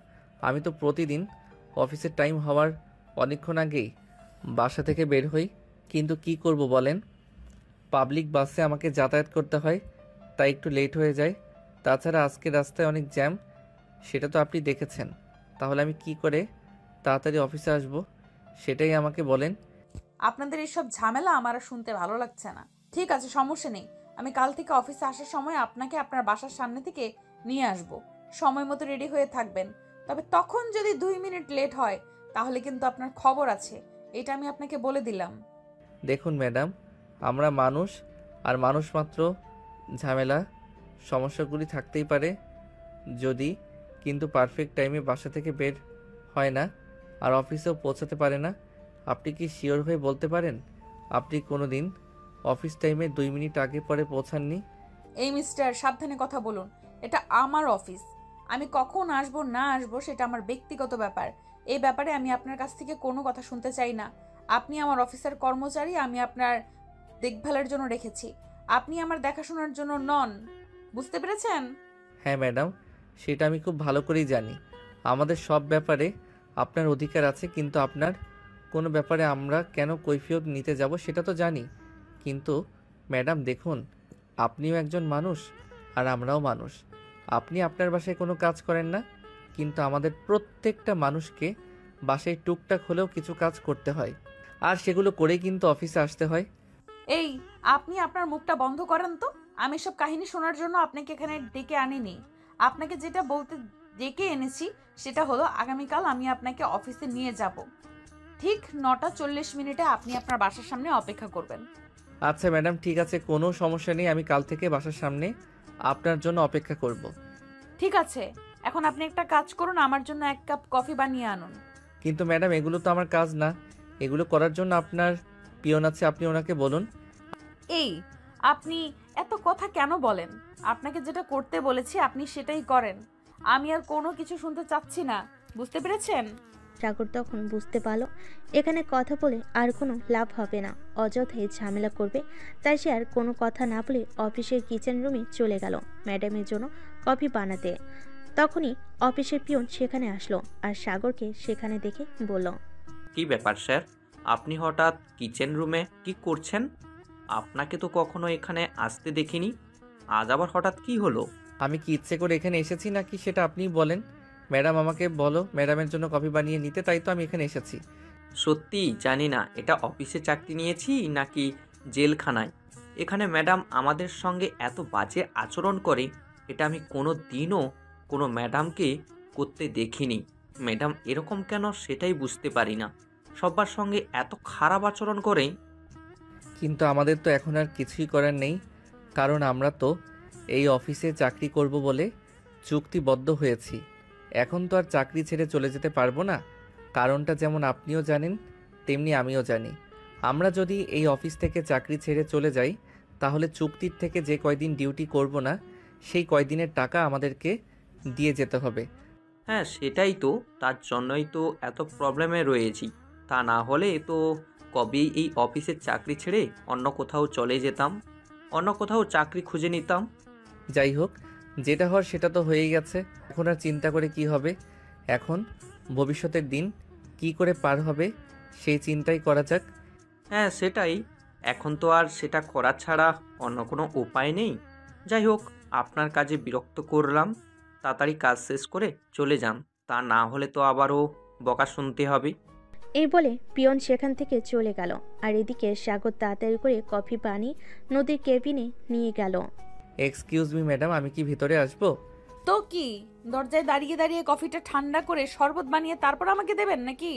আমি তো প্রতিদিন অফিসের টাইম হওয়ার অনেকক্ষণ আগেই বাসা থেকে বের হই, কিন্তু কি করব বলেন, পাবলিক বাসে আমাকে যাতায়াত করতে হয়, তাই একটু লেট হয়ে যায়। তাছাড়া আজকে রাস্তায় অনেক জ্যাম, সেটা তো আপনি দেখেছেন। তাহলে আমি কি করে তাড়াতাড়ি অফিসে আসব সেটাই আমাকে বলেন। আপনাদের এইসব ঝামেলা আমার আর শুনতে ভালো লাগছে না। ঠিক আছে, সমস্যা নেই। আমি কাল থেকে অফিসে আসার সময় আপনাকে আপনার বাসার সামনে থেকে নিয়ে আসব। সময় মতো রেডি হয়ে থাকবেন। তবে তখন যদি 2 মিনিট লেট হয় তাহলে কিন্তু আপনার খবর আছে, এটা আমি আপনাকে বলে দিলাম। দেখুন ম্যাডাম, আমরা মানুষ, আর মানুষ মাত্র ঝামেলা সমস্যাগুলি থাকতেই পারে যদি, কিন্তু পারফেক্ট টাইমে বাসা থেকে বের হয় না আর অফিসেও পৌঁছাতে পারে না। আপনি কি শিওর হয়ে বলতে পারেন আপনি কোনো দিন অফিস টাইমে 2 মিনিট আগে পরে পৌঁছাননি? এই মিস্টার, সাবধানে কথা বলুন। এটা আমার অফিস। আমি কখন আসবো না আসবো সেটা আমার ব্যক্তিগত ব্যাপার। এই ব্যাপারে আমি আপনার কাছ থেকে কোনো কথা শুনতে চাই না। আপনি আমার অফিসের কর্মচারী, আমি আপনার দেখভালের জন্য রেখেছি। আপনি আমার দেখাশোনার জন্য নন। বুঝতে পেরেছেন? হ্যাঁ ম্যাডাম, সেটা আমি খুব ভালো করেই জানি। আমাদের সব ব্যাপারে আপনার অধিকার আছে, কিন্তু আপনার কোনো ব্যাপারে আমরা কেন কৈফিয়ত নিতে যাব সেটা তো জানি। কিন্তু ম্যাডাম দেখুন, আপনিও একজন মানুষ আর আমরাও মানুষ। আপনি আপনার বাসায় কোনো কাজ করেন না, কিন্তু আমাদের প্রত্যেকটা মানুষকে বাসায় টুকটাক হলেও কিছু কাজ করতে হয়, আর সেগুলো করেই কিন্তু অফিসে আসতে হয়। এই, আপনি আপনার মুখটা বন্ধ করেন তো। আমি সব কাহিনী শোনার জন্য আপনাকে এখানে ডেকে আনিনি। আপনাকে যেটা বলতে ডেকে এনেছি সেটা হলো, আগামীকাল আমি আপনাকে অফিসে নিয়ে যাব। ঠিক 9:40 আপনি আপনার বাসার সামনে অপেক্ষা করবেন। আচ্ছা ম্যাডাম, ঠিক আছে, কোনো সমস্যা নেই। আমি কাল থেকে বাসার সামনে আপনার জন্য অপেক্ষা করব। ঠিক আছে, এখন আপনি একটা কাজ করুন, আমার জন্য 1 কাপ কফি বানিয়ে আনুন। কিন্তু ম্যাডাম, এগুলো তো আমার কাজ না। এগুলো করার জন্য আপনার পিয়ন আছে, আপনি ওনাকে বলুন। এই, আপনি এত কথা কেন বলেন? আপনাকে যেটা করতে বলেছি আপনি সেটাই করেন। আমি আর কোনো কিছু শুনতে চাচ্ছি না। বুঝতে পেরেছেন? সাগর তখন বুঝতে পারলো এখানে কথা বলে আর কোনো লাভ হবে না, অযথাই ঝামেলা করবে। তাই সে আর কোনো কথা না বলে অফিসের কিচেন রুমে চলে গেল ম্যাডামের জন্য কফি বানাতে। তখনই অফিসের পিয়ন সেখানে আসলো আর সাগরকে সেখানে দেখে বলল, কি ব্যাপার স্যার, আপনি হঠাৎ কিচেন রুমে কি করছেন? আপনাকে তো কখনো এখানে আসতে দেখিনি, আজ আবার হঠাৎ কি হলো? আমি কি ইচ্ছে করে এখানে এসেছি নাকি সেটা আপনিই বলেন। ম্যাডাম আমাকে বলো ম্যাডামের জন্য কফি বানিয়ে নিতে, তাই তো আমি এখানে এসেছি। সত্যি জানি না এটা অফিসে চাকরি নিয়েছি নাকি জেলখানায়। এখানে ম্যাডাম আমাদের সঙ্গে এত বাজে আচরণ করে, এটা আমি কোনো দিনও কোনো ম্যাডামকে করতে দেখিনি। ম্যাডাম এরকম কেন সেটাই বুঝতে পারি না, সবার সঙ্গে এত খারাপ আচরণ করে। কিন্তু আমাদের তো এখন আর কিছুই করার নেই, কারণ আমরা তো এই অফিসে চাকরি করব বলে চুক্তিবদ্ধ হয়েছি। এখন তো আর চাকরি ছেড়ে চলে যেতে পারবো না। কারণটা যেমন আপনিও জানেন তেমনি আমিও জানি। আমরা যদি এই অফিস থেকে চাকরি ছেড়ে চলে যাই তাহলে চুক্তির থেকে যে কয়দিন ডিউটি করব না সেই কয়দিনের টাকা আমাদেরকে দিয়ে যেতে হবে। হ্যাঁ সেটাই তো, তার জন্যই তো এত প্রবলেমে রয়েছি। তা না হলে তো কবেই এই অফিসের চাকরি ছেড়ে অন্য কোথাও চলে যেতাম, অন্য কোথাও চাকরি খুঁজে নিতাম। যাই হোক, যেটা হওয়ার সেটা তো হয়েই গেছে। এখন আর চিন্তা করে কি হবে? এখন ভবিষ্যতের দিন কি করে পার হবে সেই চিন্তাই করা যাক। হ্যাঁ সেটাই, এখন তো আর সেটা করা ছাড়া অন্য কোনো উপায় নেই। যাই হোক, আপনার কাজে বিরক্ত করলাম, তাড়াতাড়ি কাজ শেষ করে চলে যান, তা না হলে তো আবারও বকা শুনতে হবে। এই বলে পিয়ন সেখান থেকে চলে গেল। আর এদিকে সাগর তাড়াতাড়ি করে কফি বানিয়ে নদীর কেবিনে নিয়ে গেল। এক্সকিউজ মি ম্যাডাম, আমি কি ভিতরে আসবো? তো কি, দরজায় দাঁড়িয়ে দাঁড়িয়ে কফিটা ঠান্ডা করে শরবত বানিয়ে তারপর আমাকে দেবেন নাকি?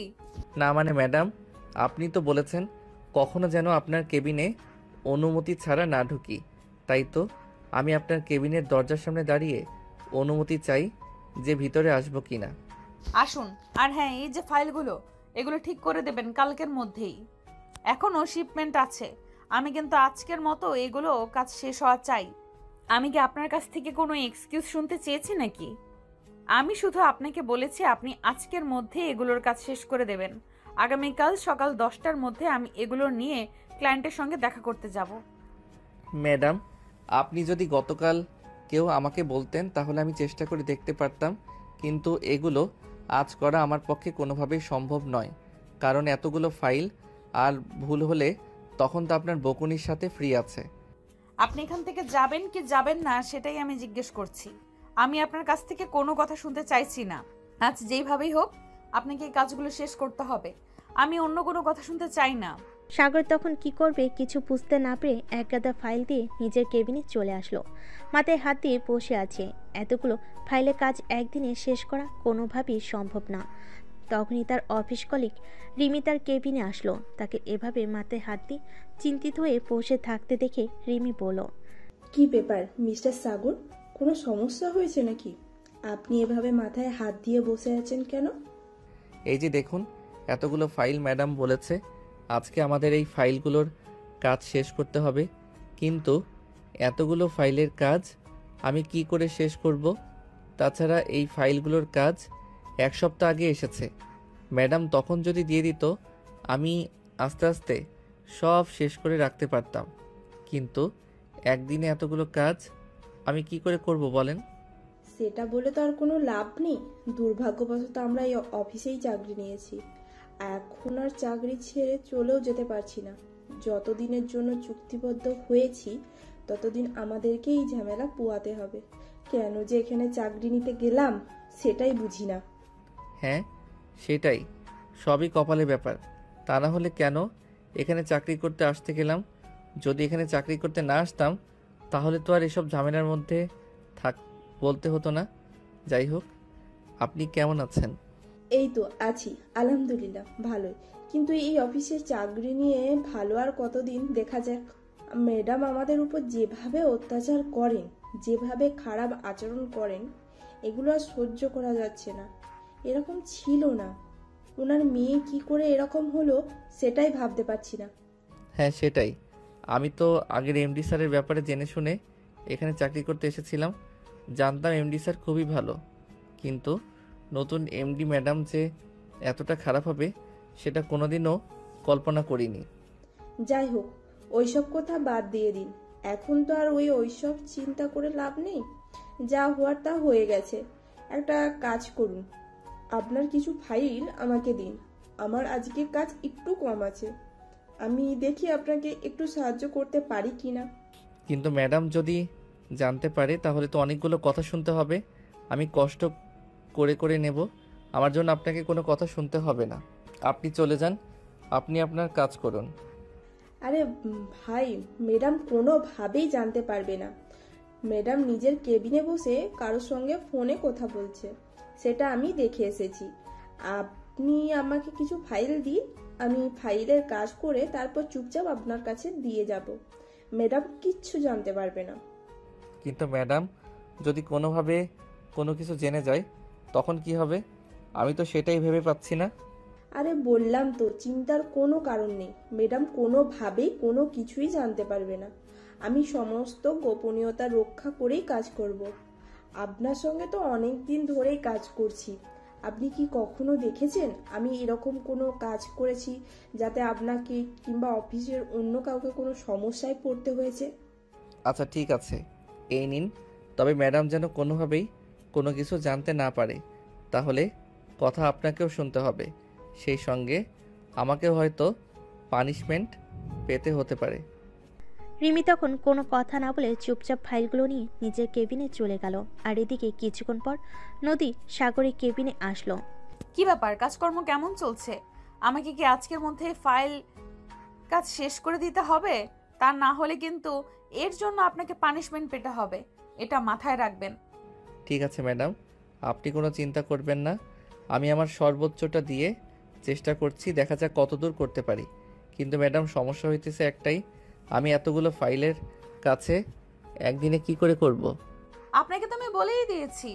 না মানে ম্যাডাম, আপনি তো বলেছেন কখনো যেন আপনার কেবিনে অনুমতি ছাড়া না ঢুকি, তাই তো আমি আপনার কেবিনের দরজার সামনে দাঁড়িয়ে অনুমতি চাই যে ভিতরে আসবো কিনা। আসুন। আর হ্যাঁ, এই যে ফাইলগুলো, এগুলো ঠিক করে দেবেন কালকের মধ্যেই। এখনো শিপমেন্ট আছে। আমি কিন্তু আজকের মতো এগুলো কাজ শেষ হওয়া চাই। আমি কি আপনার কাছ থেকে কোনো এক্সকিউজ শুনতে চেয়েছি নাকি? আমি শুধু আপনাকে বলেছি আপনি আজকের মধ্যে এগুলোর কাজ শেষ করে দেবেন। আগামীকাল সকাল 10টার মধ্যে আমি এগুলো নিয়ে ক্লায়েন্টের সঙ্গে দেখা করতে যাব। ম্যাডাম, আপনি যদি গতকাল কেউ আমাকে বলতেন তাহলে আমি চেষ্টা করে দেখতে পারতাম, কিন্তু এগুলো আজ করা আমার পক্ষে কোনোভাবেই সম্ভব নয়, কারণ এতগুলো ফাইল আর ভুল হলে তখন তো আপনার বকুনির সাথে ফ্রি আছে। আপনি এখান থেকে যাবেন কি যাবেন না সেটাই আমি জিজ্ঞেস করছি। আমি আপনার কাছ থেকে কোনো কথা শুনতে চাইছি না। আজ যেইভাবেই হোক আপনাকে এই কাজগুলো শেষ করতে হবে। আমি অন্য কোনো কথা শুনতে চাই না। সাগর তখন কি করবে কিছু বুঝতে না পেরে একগাদা ফাইল দিয়ে নিজের কেবিনে চলে আসলো। মাথায় হাত দিয়ে বসে আছে। এতগুলো ফাইলের কাজ একদিনে শেষ করা কোনোভাবেই সম্ভব না। তখনই তার অফিস কলিগ রিমি তার কেবিনে আসলো। তাকে এভাবে মাথায় হাত দিয়ে চিন্তিত হয়ে বসে থাকতে দেখে রিমি বলল, কি ব্যাপার মিস্টার সাগর, কোনো সমস্যা হয়েছে নাকি? আপনি এভাবে মাথায় হাত দিয়ে বসে আছেন কেন? এই যে দেখুন, এতগুলো ফাইল ম্যাডাম বলেছে আজকে আমাদের এই ফাইলগুলোর কাজ শেষ করতে হবে, কিন্তু এতগুলো ফাইলের কাজ আমি কি করে শেষ করব? তাছাড়া এই ফাইলগুলোর কাজ 1 সপ্তাহ আগে এসেছে। ম্যাডাম তখন যদি দিয়ে দিত আমি আস্তে আস্তে সব শেষ করে রাখতে পারতাম, কিন্তু একদিনে এতগুলো কাজ আমি কি করে করব বলেন? সেটা বলে তো আর কোনো লাভ নেই। দুর্ভাগ্যবশত আমরা এই অফিসেই চাকরি নিয়েছি। এখন আর চাকরি ছেড়ে চলেও যেতে পারছি না। যতদিনের জন্য চুক্তিবদ্ধ হয়েছি ততদিন আমাদেরকে এই ঝামেলা পোয়াতে হবে। কেন যে এখানে চাকরি নিতে গেলাম সেটাই বুঝি না। হ্যাঁ সেটাই, সবই কপালের ব্যাপার। তা না হলে কেন এখানে চাকরি করতে আসতে গেলাম? যদি এখানে চাকরি করতে না আসতাম তাহলে তো আর এসব ঝামেলার মধ্যে থাক বলতে হতো না। যাই হোক, আপনি কেমন আছেন? এই তো আছি, আলহামদুলিল্লাহ ভালোই। কিন্তু এই অফিসের চাকরি নিয়ে ভালো আর কতদিন দেখা যাক। ম্যাডাম আমাদের উপর যেভাবে অত্যাচার করেন, যেভাবে খারাপ আচরণ করেন, এগুলো আর সহ্য করা যাচ্ছে না। এরকম ছিল না। ওনার মেয়ে কি করে এরকম হলো সেটাই ভাবতে পারছি না। হ্যাঁ সেটাই, আমি তো আগের এমডি স্যারের ব্যাপারে জেনে শুনে এখানে চাকরি করতে এসেছিলাম। জানতাম এমডি স্যার খুবই ভালো, কিন্তু নতুন এমডি ম্যাডাম যে এতটা খারাপ হবে সেটা কোনোদিনও কল্পনা করিনি। যাই হোক, ওইসব কথা বাদ দিয়ে দিন। এখন তো আর ওইসব চিন্তা করে লাভ নেই। যা হওয়ার তা হয়ে গেছে। একটা কাজ করুন, আপনার কিছু ফাইল আমাকে দিন। আমার আজকে কাজ একটু কম আছে, আমি দেখি আপনাকে একটু সাহায্য করতে পারি কিনা। কিন্তু ম্যাডাম যদি জানতে পারে তাহলে তো অনেকগুলো কথা শুনতে হবে। আমি কষ্ট করে করে নেব, আমার জন্য আপনাকে কোনো কথা শুনতে হবে না। আপনি চলে যান, আপনি আপনার কাজ করুন। আরে ভাই, ম্যাডাম কোনোভাবেই জানতে পারবে না। ম্যাডাম নিজের কেবিনে বসে কারোর সঙ্গে ফোনে কথা বলছে, সেটা আমি দেখে এসেছি। আপনি আমাকে কিছু ফাইল দিন, আমি ফাইলের কাজ করে তারপর চুপচাপ আপনার কাছে দিয়ে যাব। ম্যাডাম কিচ্ছু জানতে পারবে না। কিন্তু ম্যাডাম যদি কোনোভাবে কোনো কিছু জেনে যায় তখন কি হবে? আমি তো সেটাই ভেবে পাচ্ছি না। আরে বললাম তো, চিন্তার কোনো কারণ নেই। ম্যাডাম কোনোভাবেই কোনো কিছুই জানতে পারবে না। আমি সমস্ত গোপনীয়তা রক্ষা করেই কাজ করব। আপনার সঙ্গে তো অনেক দিন ধরেই কাজ করছি। আপনি কি কখনো দেখেছেন আমি এরকম কোনো কাজ করেছি যাতে আপনাকে কিংবা অফিসের অন্য কাউকে কোনো সমস্যায় পড়তে হয়েছে? আচ্ছা ঠিক আছে, এই নিন। তবে ম্যাডাম যেন কোনোভাবেই কোনো কিছু জানতে না পারে, তাহলে কথা আপনাকেও শুনতে হবে, সেই সঙ্গে আমাকেও হয়তো পানিশমেন্ট পেতে হতে পারে। রিমি তখন কোনো কথা না বলে চুপচাপ ফাইলগুলো নিয়ে নিজের কেবিনে চলে গেল। আর এদিকে কিছুক্ষণ পর নদী সাগরের কেবিনে আসলো। কি ব্যাপার, কাজকর্ম কেমন চলছে? আমাকে কি আজকের মধ্যে ফাইল কাজ শেষ করে দিতে হবে? তা না হলে কিন্তু এর জন্য আপনাকে পানিশমেন্ট পেতে হবে, এটা মাথায় রাখবেন। ঠিক আছে ম্যাডাম, আপনি কোনো চিন্তা করবেন না। আমি আমার সর্বোচ্চটা দিয়ে চেষ্টা করছি, দেখা যাক কতদূর করতে পারি। কিন্তু ম্যাডাম সমস্যা হইতেছে একটাই, আমি এতগুলো ফাইলের কাছে একদিনে কি করে করব? আপনাকে তো আমি বলেই দিয়েছি,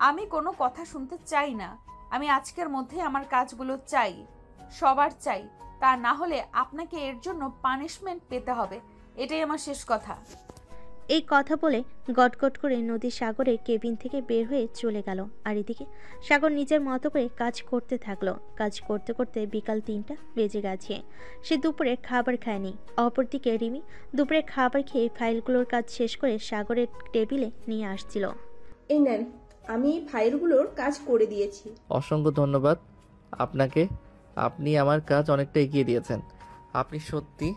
আমি কোনো কথা শুনতে চাই না। আমি আজকের মধ্যে আমার কাজগুলো চাই, সবার চাই। তা না হলে আপনাকে এর জন্য পানিশমেন্ট পেতে হবে, এটাই আমার শেষ কথা। এই কথা বলে গটগট করে নদী সাগরের কেবিন থেকে বের হয়ে চলে গেল। আর এদিকে সাগর নিজের মতো করে কাজ করতে থাকলো। কাজ করতে করতে বিকাল 3টা বেজে গেছে। সে দুপুরে খাবার খায়নি। অপরদিকে রিমি দুপুরে খাবার খেয়ে ফাইলগুলোর কাজ শেষ করে সাগরের টেবিলে নিয়ে আসছিল। এই নেন, আমি ফাইলগুলোর কাজ করে দিয়েছি। অসংখ্য ধন্যবাদ আপনাকে, আপনি আমার কাজ অনেকটা এগিয়ে দিয়েছেন। আপনি সত্যি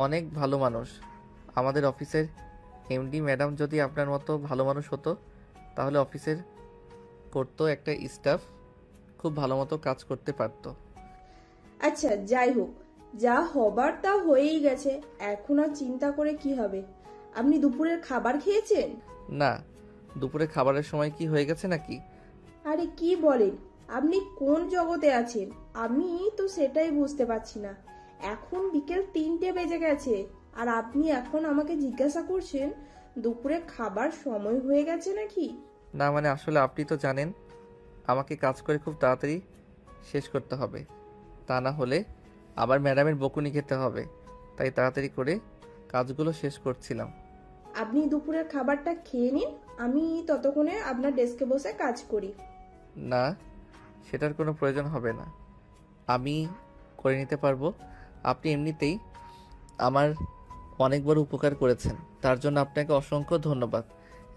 অনেক ভালো মানুষ। আমাদের অফিসের এমডি ম্যাডাম যদি আপনার মতো ভালো মানুষ হতো তাহলে অফিসের করতো একটা স্টাফ খুব ভালো মতো কাজ করতে পারতো। আচ্ছা যাই হোক, যা হবার তা হয়েই গেছে, এখন আর চিন্তা করে কি হবে? আপনি দুপুরের খাবার খেয়েছেন? না, দুপুরে খাবারের সময় কি হয়ে গেছে নাকি? আরে কি বলেন, আপনি কোন জগতে আছেন? আমি তো সেটাই বুঝতে পারছি না। এখন বিকেল 3টে বেজে গেছে আর আপনি এখন আমাকে জিজ্ঞাসা করছেন দুপুরে খাবার সময় হয়ে গেছে নাকি? না মানে আসলে আপনি তো জানেন আমাকে কাজ করে খুব তাড়াতাড়ি শেষ করতে হবে, তা না হলে আবার ম্যাডামের বকুনি খেতে হবে, তাই তাড়াতাড়ি করে কাজগুলো শেষ করছিলাম। আপনি দুপুরের খাবারটা খেয়ে নিন, আমি ততক্ষণে আপনার ডেস্কে বসে কাজ করি। না, সেটার কোনো প্রয়োজন হবে না, আমি করে নিতে পারবো। আপনি এমনিতেই আমার অনেক বড় উপকার করেছেন, তার জন্য আপনাকে অসংখ্য ধন্যবাদ।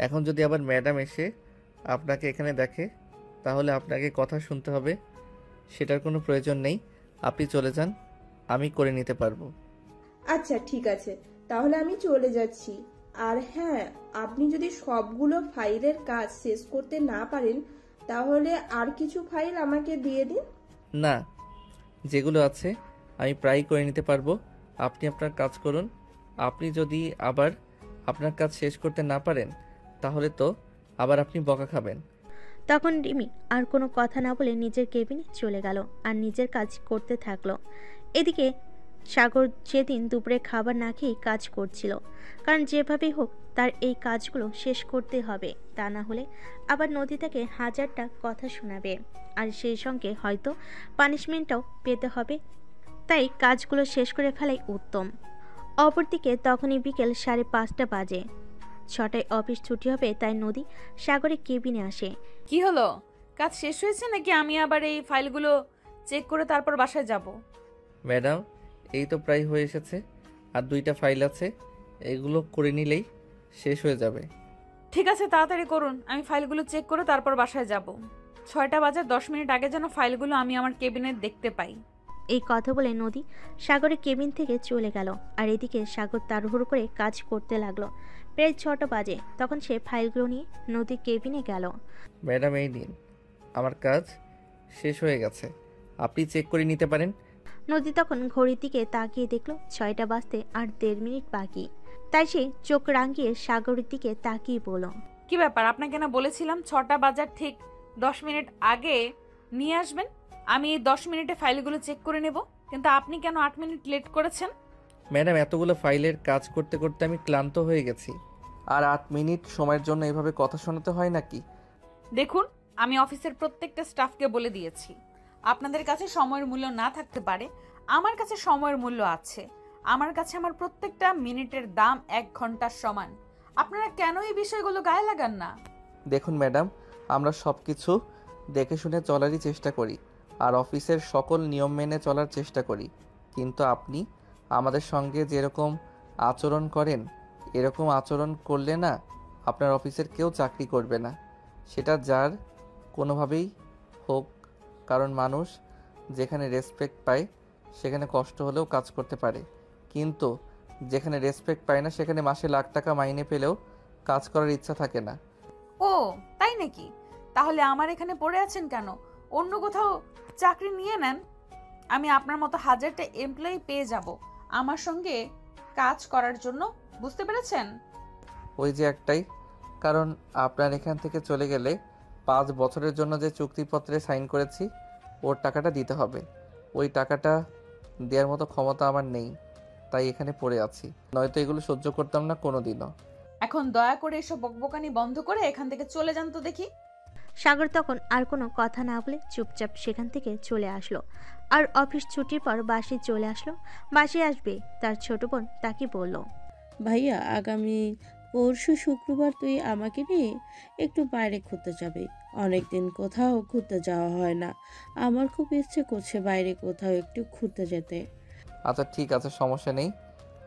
এখন যদি আবার ম্যাডাম এসে আপনাকে এখানে দেখে তাহলে আপনাকে কথা শুনতে হবে, সেটার কোনো প্রয়োজন নেই। আপনি চলে যান, আমি করে নিতে পারবো। আচ্ছা ঠিক আছে, তাহলে আমি চলে যাচ্ছি। আর হ্যাঁ, আপনি যদি সবগুলো ফাইলের কাজ শেষ করতে না পারেন তাহলে আর কিছু ফাইল আমাকে দিয়ে দিন। না, যেগুলো আছে আমি প্রায় করে নিতে পারবো, আপনি আপনার কাজ করুন। আপনি যদি আবার আপনার কাজ শেষ করতে না পারেন তাহলে তো আবার আপনি বকা খাবেন। তখন রিমি আর কোনো কথা না বলে নিজের কেবিনে চলে গেল আর নিজের কাজ করতে থাকলো। এদিকে সাগর সেদিন দুপুরে খাবার না খেয়েই কাজ করছিল, কারণ যেভাবেই হোক তার এই কাজগুলো শেষ করতে হবে, তা না হলে আবার নদী তাকে হাজারটা কথা শোনাবে আর সেই সঙ্গে হয়তো পানিশমেন্টটাও পেতে হবে, তাই কাজগুলো শেষ করে ফেলাই উত্তম। অপরদিকে তখনই বিকেল 5:30 বাজে। 6টায় অফিস ছুটি হবে, তাই নদী সাগরের কেবিনে আসে। কি হলো, কাজ শেষ হয়েছে নাকি আমি আবার এই ফাইলগুলো চেক করে তারপর বাসায় যাব? ম্যাডাম, এই তো প্রায় হয়ে এসেছে, আর 2টা ফাইল আছে, এগুলো করে নিলেই শেষ হয়ে যাবে। ঠিক আছে, তাড়াতাড়ি করুন, আমি ফাইলগুলো চেক করে তারপর বাসায় যাব। 6টা বাজার 10 মিনিট আগে যেন ফাইলগুলো আমি আমার কেবিনে দেখতে পাই। এই কথা বলে নদী সাগরের কেবিন থেকে চলে গেল আর এদিকে সাগর তাড়াহুড়ো করে কাজ করতে লাগলো। প্রায় 6টা বাজে, তখন সে ফাইলগুলো নিয়ে নদীর কেবিনে গেল। ম্যাডাম, এই নিন, আমার কাজ শেষ হয়ে গেছে, আপনি চেক করে নিতে পারেন। নদী তখন ঘড়ির দিকে তাকিয়ে দেখলো 6টা বাজতে আর 1.5 মিনিট বাকি, তাই সে চোখ রাঙিয়ে সাগরের দিকে তাকিয়ে বলল, কি ব্যাপার, আপনাকে না বলেছিলাম 6টা বাজার ঠিক 10 মিনিট আগে নিয়ে আসবেন, আমি 10 মিনিটে ফাইলগুলো চেক করে নেব, কিন্তু আপনি কেন 8 মিনিট লেট করেছেন? ম্যাডাম, এতগুলো ফাইলের কাজ করতে করতে আমি ক্লান্ত হয়ে গেছি, আর 8 মিনিট সময়ের জন্য এভাবে কথা শোনাতে হয় নাকি? দেখুন, আমি অফিসের প্রত্যেকটা স্টাফকে বলে দিয়েছি, আপনাদের কাছে সময়ের মূল্য না থাকতে পারে, আমার কাছে সময়ের মূল্য আছে। আমার কাছে আমার প্রত্যেকটা মিনিটের দাম 1 ঘন্টার সমান। আপনারা কেন এই বিষয়গুলো গায়ে লাগান না? দেখুন ম্যাডাম, আমরা সব কিছু দেখে শুনে চলারই চেষ্টা করি আর অফিসের সকল নিয়ম মেনে চলার চেষ্টা করি, কিন্তু আপনি আমাদের সঙ্গে যেরকম আচরণ করেন, এরকম আচরণ করলে না আপনার অফিসের কেউ চাকরি করবে না, সেটা যার কোনোভাবেই হোক, কারণ মানুষ যেখানে রেসপেক্ট পায় সেখানে কষ্ট হলেও কাজ করতে পারে, কিন্তু যেখানে রেসপেক্ট পায় না সেখানে মাসে লাখ টাকা মাইনে পেলেও কাজ করার ইচ্ছা থাকে না। ও তাই নাকি? তাহলে আমার এখানে পড়ে আছেন কেন? অন্য কোথাও চাকরি নিয়ে নেন, আমি আপনার মতো হাজারটা এমপ্লয়ি পেয়ে যাব আমার সঙ্গে কাজ করার জন্য, বুঝতে পেরেছেন? ওই যে একটাই কারণ, আপনার এখান থেকে চলে গেলে 5 বছরের জন্য যে চুক্তিপত্রে সাইন করেছি ওর টাকাটা দিতে হবে, ওই টাকাটা দেওয়ার মতো ক্ষমতা আমার নেই, তাই এখানে পড়ে আছি, নয়তো এগুলো সহ্য করতাম না কোনোদিনও। এখন দয়া করে এসব বকবকানি বন্ধ করে এখান থেকে চলে যান তো দেখি। সাগর তখন আর কোনো কথা না বলে চুপচাপ সেখান থেকে চলে আসলো আর অফিস ছুটির পর বাসে চলে আসলো। বাসে আসবে তার ছোট বোন তাকে বলল, ভাইয়া, আগামী পরশু শুক্রবার তুই আমাকে নিয়ে একটু বাইরে ঘুরতে যাবি। অনেকদিন কোথাও ঘুরতে যাওয়া হয় না, আমার খুব ইচ্ছে করছে বাইরে কোথাও একটু ঘুরতে যেতে। আচ্ছা ঠিক আছে, সমস্যা নেই,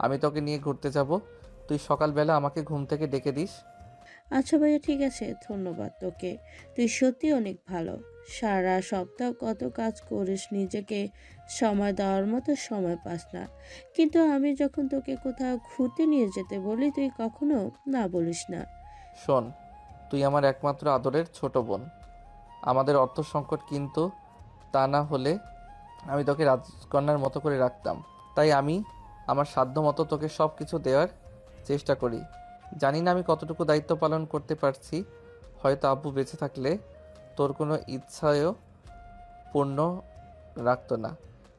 আমি তোকে নিয়ে ঘুরতে যাব, তুই সকালবেলা আমাকে ঘুম থেকে ডেকে দিস। আচ্ছা ভাইয়া, ঠিক আছে, ধন্যবাদ তোকে, তুই সত্যি অনেক ভালো। সারা সপ্তাহ কত কাজ করিস, নিজেকে সময় দেওয়ার মতো সময় পাস না, কিন্তু আমি যখন তোকে কোথাও ঘুরতে নিয়ে যেতে বলি তুই কখনো না বলিস না। শোন, তুই আমার একমাত্র আদরের ছোট বোন, আমাদের অর্থ সংকট কিন্তু তা না হলে আমি তোকে রাজকন্যার মতো করে রাখতাম। তাই আমি আমার সাধ্য মতো তোকে সব কিছু দেওয়ার চেষ্টা করি। জানি না আমি কতটুকু দায়িত্ব পালন করতে পারছি। হয়তো আব্বু বেঁচে থাকলে তোর কোনো ইচ্ছাও পূর্ণ রাখতো না,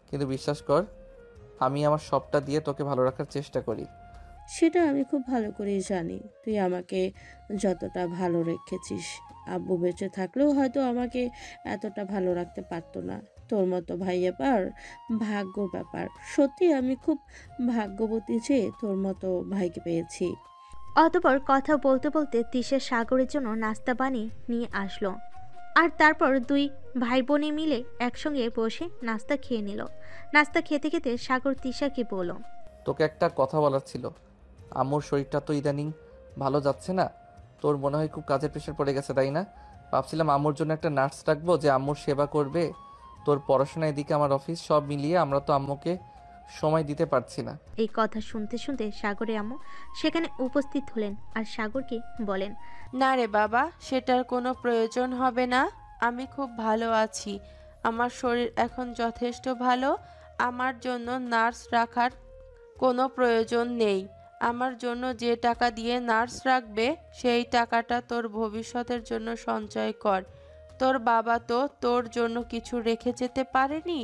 কিন্তু বিশ্বাস কর আমি আমার সবটা দিয়ে তোকে ভালো রাখার চেষ্টা করি। সেটা আমি খুব ভালো করেই জানি তুই আমাকে যতটা ভালো রেখেছিস। আব্বু বেঁচে থাকলেও হয়তো আমাকে এতটা ভালো রাখতে পারতো না। তোর মতো ভাইয়া পার ভাগ্যর ব্যাপার। সত্যি আমি খুব ভাগ্যবতী যে তোর মতো ভাইকে পেয়েছি। অতঃপর কথা বলতে বলতে তিশা সাগরের জন্য নাস্তা বানিয়ে নিয়ে আসলো। আর তারপর দুই ভাই বোনে মিলে একসঙ্গে বসে নাস্তা খেয়ে নিল। নাস্তা খেতে খেতে সাগর তিশাকে বলল, তোকে একটা কথা বলার ছিল। আম্মুর শরীরটা তো ইদানিং ভালো যাচ্ছে না। তোর মনে হয় খুব কাজের প্রেশার পড়ে গেছে, তাই না? ভাবছিলাম আম্মুর জন্য একটা নার্স রাখবো যে আম্মুর সেবা করবে। তোর পড়াশোনা এদিকে আমার অফিস, সব মিলিয়ে আমরা তো আম্মুকে সময় দিতে পারছি না। এই কথা শুনতে শুনতে সাগরের আম্মু সেখানে উপস্থিত হলেন আর সাগরকে বলেন, না রে বাবা, সেটার কোনো প্রয়োজন হবে না। আমি খুব ভালো আছি। আমার শরীর এখন যথেষ্ট ভালো। আমার জন্য নার্স রাখার কোনো প্রয়োজন নেই। আমার জন্য যে টাকা দিয়ে নার্স রাখবে সেই টাকাটা তোর ভবিষ্যতের জন্য সঞ্চয় কর। তোর বাবা তো তোর জন্য কিছু রেখে যেতে পারেনি,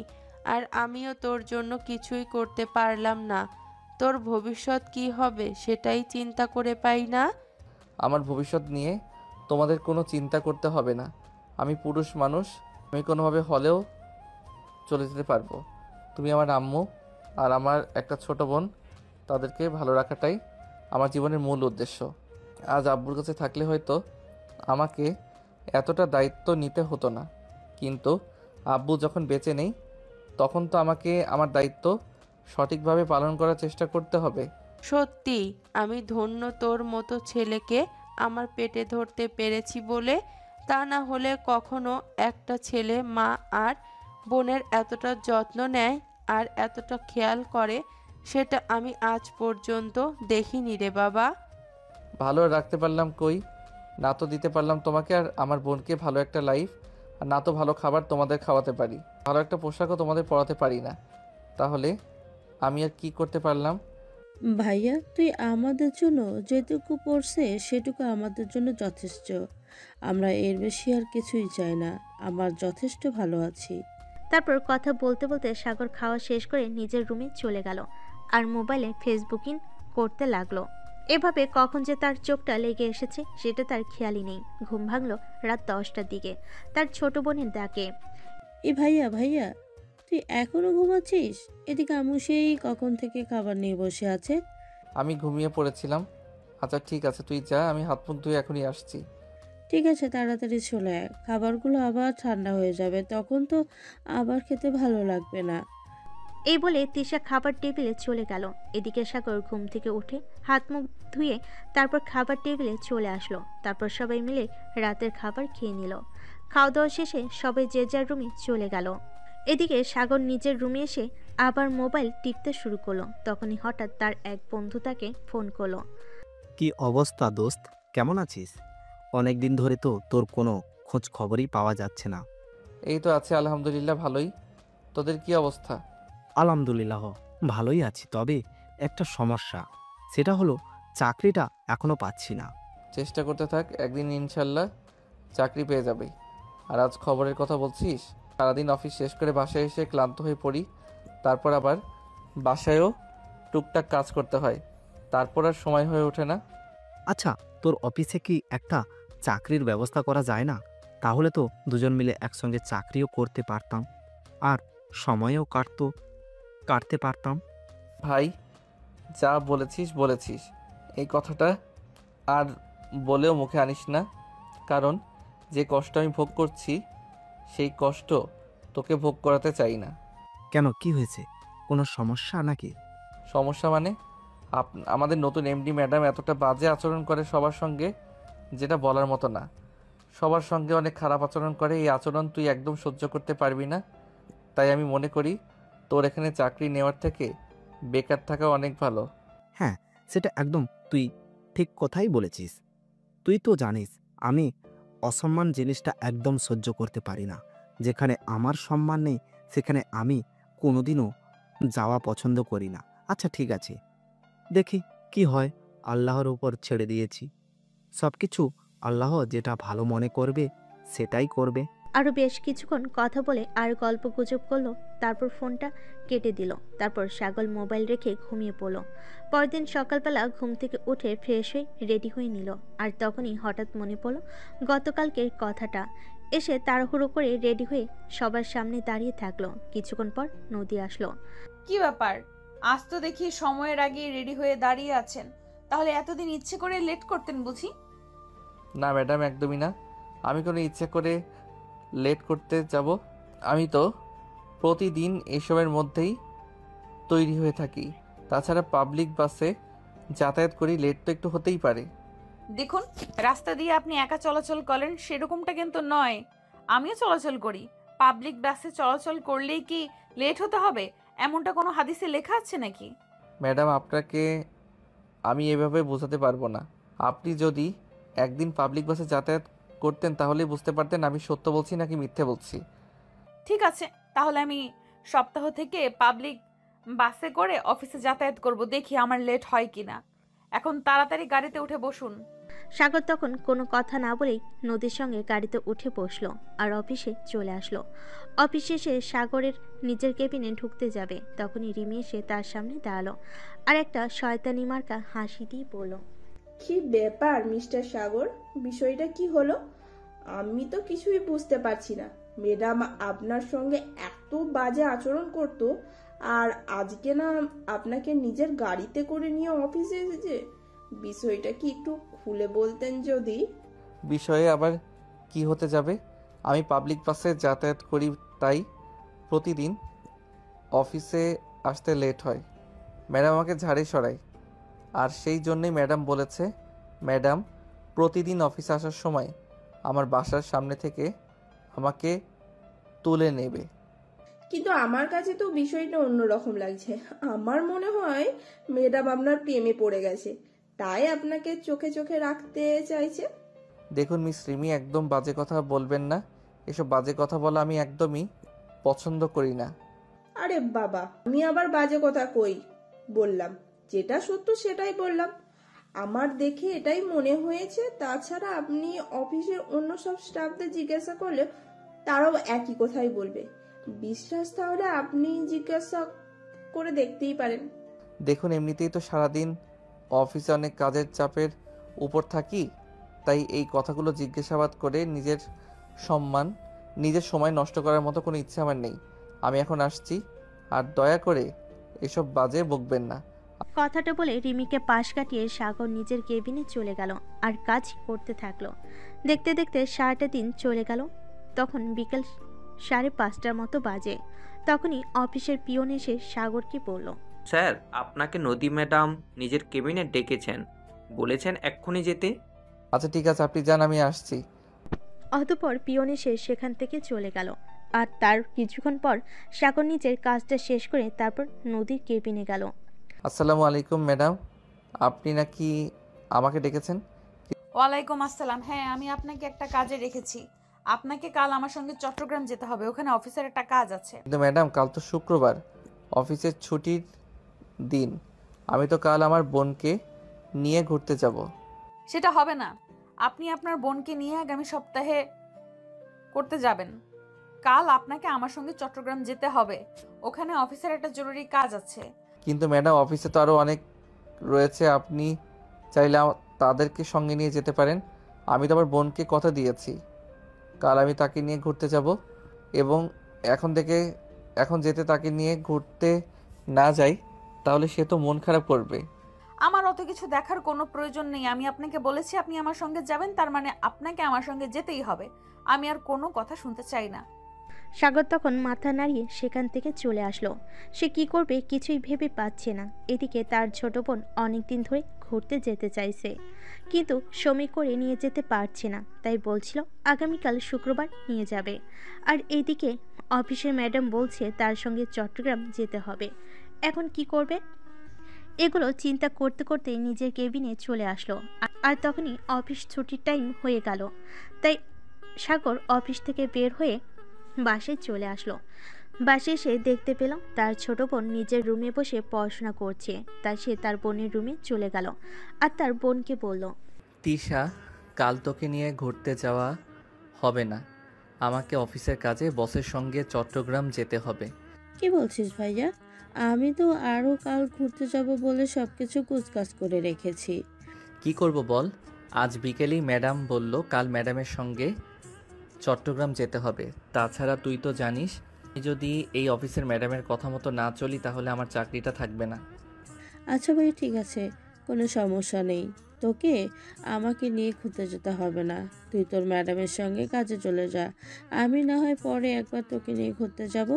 আর আমিও তোর জন্য কিছুই করতে পারলাম না। তোর ভবিষ্যৎ কি হবে সেটাই চিন্তা করে পাই না। আমার ভবিষ্যৎ নিয়ে তোমাদের কোনো চিন্তা করতে হবে না। আমি পুরুষ মানুষ, আমি কোনোভাবে হলেও চলে যেতে পারবো। তুমি আমার আম্মু আর আমার একটা ছোট বোন, তাদেরকে ভালো রাখাটাই আমার জীবনের মূল উদ্দেশ্য। আজ আব্বুর কাছে থাকলে হয়তো আমাকে এতটা দায়িত্ব নিতে হতো না, কিন্তু আব্বু যখন বেঁচে নেই তখন তো আমাকে আমার দায়িত্ব সঠিকভাবে পালন করার চেষ্টা করতে হবে। সত্যি আমি ধন্য তোর মতো ছেলেকে আমার পেটে ধরতে পেরেছি বলে। তা না হলে কখনো একটা ছেলে মা আর বোনের এতটা যত্ন নেয় আর এতটা খেয়াল করে সেটা আমি আজ পর্যন্ত দেখিনি রে বাবা। ভালো রাখতে পারলাম কই? না তো দিতে পারলাম তোমাকে আর আমার বোনকে ভালো একটা লাইফ, আর না তো ভালো খাবার তোমাদের খাওয়াতে পারি, ভালো একটা পোশাকও তোমাদের পরাতে পারি না। তাহলে আমি আর কি করতে পারলাম? ভাইয়া তুই আমাদের জন্য যেটুকু পড়ছে সেটুকু আমাদের জন্য যথেষ্ট। আমরা এর বেশি আর কিছুই চাই না। আমার যথেষ্ট ভালো আছি। তারপর কথা বলতে বলতে সাগর খাওয়া শেষ করে নিজের রুমে চলে গেল আর মোবাইলে ফেসবুকিং করতে লাগলো। এভাবে কখন যে তার চোখটা লেগে এসেছে সেটা তার খেয়ালই নেই। ঘুম ভাঙলো রাত 10টার দিকে তার ছোট বোনের ডাকে। এ ভাইয়া ভাইয়া তুই এখনো ঘুমাচ্ছিস? এদিকে আম্মু সেই কখন থেকে খাবার নিয়ে বসে আছে। আমি ঘুমিয়ে পড়েছিলাম। আচ্ছা ঠিক আছে, তুই যা, আমি হাত মুখ ধুয়ে এখনই আসছি। ঠিক আছে, তাড়াতাড়ি চলে আয়। খাবারগুলো আবার ঠান্ডা হয়ে যাবে, তখন তো আবার খেতে ভালো লাগবে না। এই বলে তিশা খাবার টেবিলে চলে গেল। এদিকে সাগর ঘুম থেকে উঠে হাত মুখ ধুয়ে তারপর খাবার টেবিলে চলে আসলো। তারপর সবাই মিলে রাতের খাবার খেয়ে নিল। খাওয়া দাওয়া শেষে সবাই যে যার রুমে চলে গেল। এদিকে সাগর নিজের রুমে এসে আবার মোবাইল টিপতে শুরু করলো। তখনই হঠাৎ তার এক বন্ধু তাকে ফোন করলো। কি অবস্থা দোস্ত, কেমন আছিস? অনেক দিন ধরে তো তোর কোনো খোঁজ খবরই পাওয়া যাচ্ছে না। এই তো আছে আলহামদুলিল্লাহ, ভালোই। তোদের কি অবস্থা? আলহামদুলিল্লাহ ভালোই আছি, তবে একটা সমস্যা। সেটা হলো চাকরিটা এখনো পাচ্ছি না। চেষ্টা করতে থাক, একদিন ইনশাল্লাহ চাকরি পেয়ে যাবে। আর আজ খবরের কথা বলছিস? সারাদিন অফিস শেষ করে বাসায় এসে ক্লান্ত হয়ে পড়ি, তারপর আবার বাসায়ও টুকটাক কাজ করতে হয়, তারপর আর সময় হয়ে ওঠে না। আচ্ছা, তোর অফিসে কি একটা চাকরির ব্যবস্থা করা যায় না? তাহলে তো দুজন মিলে একসঙ্গে চাকরিও করতে পারতাম, আর সময়ও কাটতে পারতাম। ভাই, যা বলেছিস বলেছিস, এই কথাটা আর বলেও মুখে আনিস না, কারণ যে কষ্ট আমি ভোগ করছি সেই কষ্ট তোকে ভোগ করাতে চাই না। কেন, কি হয়েছে? কোনো সমস্যা নাকি? সমস্যা মানে? আমাদের নতুন এমডি ম্যাডাম এতটা বাজে আচরণ করে সবার সঙ্গে, যেটা বলার মতো না। সবার সঙ্গে অনেক খারাপ আচরণ করে। এই আচরণ তুই একদম সহ্য করতে পারবি না। তাই আমি মনে করি তোর এখানে চাকরি নেওয়ার থেকে বেকার থাকা অনেক ভালো। হ্যাঁ, সেটা একদম তুই ঠিক কথাই বলেছিস। তুই তো জানিস আমি অসম্মান জিনিসটা একদম সহ্য করতে পারি না। যেখানে আমার সম্মান নেই সেখানে আমি কোনোদিনও যাওয়া পছন্দ করি না। আচ্ছা ঠিক আছে, দেখি কি হয়, আল্লাহর উপর ছেড়ে দিয়েছি। সব কিছু আল্লাহ যেটা ভালো মনে করবে সেটাই করবে। আরও বেশ কিছুক্ষণ কথা বলে আর গল্প গুজব করলো, তারপর ফোনটা কেটে দিল। তারপর সাগর মোবাইল রেখে ঘুমিয়ে পড়ল। পরদিন সকালবেলা ঘুম থেকে উঠে ফ্রেশ হয়ে রেডি হয়ে নিল। আর তখনই হঠাৎ মনে পড়ল গতকালকের কথাটা। এসে তাড়াহুড়ো করে রেডি হয়ে সবার সামনে দাঁড়িয়ে থাকলো। কিছুক্ষণ পর নদী আসলো। কি ব্যাপার, আজ তো দেখি সময়ের আগে রেডি হয়ে দাঁড়িয়ে আছেন। তাহলে এতদিন ইচ্ছে করে লেট করতেন বুঝি? না ম্যাডাম, একদমই না। আমি কোনো ইচ্ছে করে লেট করতে যাব? আমি তো প্রতিদিন এসবের মধ্যেই তৈরি হয়ে থাকি। তাছাড়া পাবলিক বাসে যাতায়াত করি, লেট তো একটু হতেই পারে। দেখুন, রাস্তা দিয়ে আপনি একা চলাচল করেন সেরকমটা কিন্তু নয়। আমিও চলাচল করি। পাবলিক বাসে চলাচল করলেই কি লেট হতে হবে এমনটা কোনো হাদিসে লেখা আছে নাকি? ম্যাডাম, আপনাকে আমি এভাবে বোঝাতে পারবো না। আপনি যদি একদিন পাবলিক বাসে যাতায়াত করতেন তাহলেই বুঝতে পারতেন আমি সত্য বলছি নাকি মিথ্যে বলছি। ঠিক আছে, তাহলে আমি সপ্তাহ থেকে পাবলিক বাসে করে অফিসে যাতায়াত করব, দেখি আমার লেট হয় কিনা। এখন তাড়াতাড়ি গাড়িতে উঠে বসুন। সাগর তখন কোনো কথা না বলেই নদীর সঙ্গে গাড়িতে উঠে বসলো আর অফিসে চলে আসলো। অফিসে এসে সাগরের নিজের কেবিনে ঢুকতে যাবে, তখনই রিমি এসে তার সামনে দাঁড়ালো আর একটা শয়তানি মার্কা হাসি দিয়ে বলল, কি ব্যাপার মিস্টার সাগর, বিষয়টা কি হলো? আমি তো কিছুই বুঝতে পারছি না। ম্যাডাম আপনার সঙ্গে এত বাজে আচরণ করতো, আর আজকে না আপনাকে নিজের গাড়িতে করে নিয়ে অফিসে এসেছে। বিষয়টা কি একটু খুলে বলতেন যদি? বিষয়ে আবার কি হতে যাবে? আমি পাবলিক বাসে যাতায়াত করি, তাই প্রতিদিন অফিসে আসতে লেট হয়। ম্যাডাম আমাকে ঝাড়ে সরায়, আর সেই জন্যই ম্যাডাম বলেছে ম্যাডাম প্রতিদিন অফিসে আসার সময় আমার বাসার সামনে থেকে আমাকে তুলে নেবে। কিন্তু আমার কাছে তো বিষয়টা অন্যরকম লাগছে। আমার মনে হয় ম্যাডাম আপনার প্রেমে পড়ে গেছে, তাই আপনাকে চোখে চোখে রাখতে চাইছে। দেখুন মিস রিমি, একদম বাজে কথা বলবেন না। এসব বাজে কথা বলা আমি একদমই পছন্দ করি না। আরে বাবা, আমি আবার বাজে কথা কই বললাম? যেটা সত্য সেটাই বললাম। আমার দেখে এটাই মনে হয়েছে। তাছাড়া আপনি অফিসের অন্য সব স্টাফদের জিজ্ঞাসা করলে তারাও একই কথাই বলবে। বিশ্বাস তাহলে আপনি জিজ্ঞাসা করে দেখতেই পারেন। দেখুন, এমনিতেই তো সারাদিন অফিসে অনেক কাজের চাপের উপর থাকি, তাই এই কথাগুলো জিজ্ঞাসাবাদ করে নিজের সময় নষ্ট করার মতো কোনো ইচ্ছে আমার নেই। আমি এখন আসছি, আর দয়া করে এসব বাজে বকবেন না। কথাটা বলে রিমিকে পাশ কাটিয়ে সাগর নিজের কেবিনে চলে গেল আর কাজ করতে থাকলো। দেখতে দেখতে সারাটা দিন চলে গেল। তখন বিকেল 5:30টার মতো বাজে। তখনই অফিসের পিয়ন এসে সাগরকে বলল, স্যার, আপনাকে নদী ম্যাডাম নিজের কেবিনে ডেকেছেন, বলেছেন এক্ষুনি যেতে। আচ্ছা ঠিক আছে, আপনি যান, আমি আসছি। অতঃপর পিয়ন এসে সেখান থেকে চলে গেল। আর তার কিছুক্ষণ পর সাগর নিজের কাজটা শেষ করে তারপর নদীর কেবিনে গেল। আসসালামু আলাইকুম ম্যাডাম, আপনি নাকি আমাকে ডেকেছেন? ওয়ালাইকুম আসসালাম। হ্যাঁ, আমি আপনাকে একটা কাজে রেখেছি। আপনাকে কাল আমার সঙ্গে চট্টগ্রাম যেতে হবে, ওখানে অফিসের একটা কাজ আছে। কিন্তু ম্যাডাম, কাল তো শুক্রবার, অফিসের ছুটির দিন। আমি তো কাল আমার বোনকে নিয়ে ঘুরতে যাব। সেটা হবে না। আপনি আপনার বোনকে নিয়ে আগামী সপ্তাহে করতে যাবেন। কাল আপনাকে আমার সঙ্গে চট্টগ্রাম যেতে হবে, ওখানে অফিসের একটা জরুরি কাজ আছে। কিন্তু ম্যাডাম, অফিসে তো আরও অনেক রয়েছে, আপনি চাইলে তাদেরকে সঙ্গে নিয়ে যেতে পারেন। আমি তো আমার বোনকে কথা দিয়েছি কাল আমি তাকে নিয়ে ঘুরতে যাব, এবং এখন যেতে তাকে নিয়ে ঘুরতে না যাই তাহলে সে তো মন খারাপ করবে। আমার অত কিছু দেখার কোনো প্রয়োজন নেই। আমি আপনাকে বলেছি আপনি আমার সঙ্গে যাবেন, তার মানে আপনাকে আমার সঙ্গে যেতেই হবে। আমি আর কোনো কথা শুনতে চাই না। সাগর তখন মাথা নাড়িয়ে সেখান থেকে চলে আসলো। সে কি করবে কিছুই ভেবে পাচ্ছে না। এদিকে তার ছোট বোন অনেকদিন ধরে ঘুরতে যেতে চাইছে, কিন্তু সময় করে নিয়ে যেতে পারছে না, তাই বলছিল আগামীকাল শুক্রবার নিয়ে যাবে। আর এইদিকে অফিসের ম্যাডাম বলছে তার সঙ্গে চট্টগ্রাম যেতে হবে। এখন কি করবে? এগুলো চিন্তা করতে করতে নিজের কেবিনে চলে আসলো। আর তখনই অফিস ছুটির টাইম হয়ে গেল। তাই সাগর অফিস থেকে বের হয়ে বাসায় চলে আসলো। বাসায় এসে দেখতে পেল তার ছোট বোন নিজের রুমে বসে পড়াশোনা করছে। তাই সে তার বোনের রুমে চলে গেল আর তার বোনকে বলল, তিশা, কাল তোকে নিয়ে ঘুরতে যাওয়া হবে না। আমাকে অফিসের কাজে বসের সঙ্গে চট্টগ্রাম যেতে হবে। কি বলছিস ভাইয়া? আমি তো আরও কাল ঘুরতে যাব বলে সব কিছু কুচকাজ করে রেখেছি। কি করব বল? আজ বিকেলেই ম্যাডাম বলল কাল ম্যাডামের সঙ্গে চট্টগ্রাম যেতে হবে। তাছাড়া তুই তো জানিস, আমি যদি এই অফিসের ম্যাডামের কথা মতো না চলি তাহলে আমার চাকরিটা থাকবে না। আচ্ছা ভাই, ঠিক আছে, কোনো সমস্যা নেই। তোকে আমাকে নিয়ে ঘুরতে যেতে হবে না। তুই তোর ম্যাডামের সঙ্গে কাজে চলে যা। আমি না হয় পরে একবার তোকে নিয়ে ঘুরতে যাব।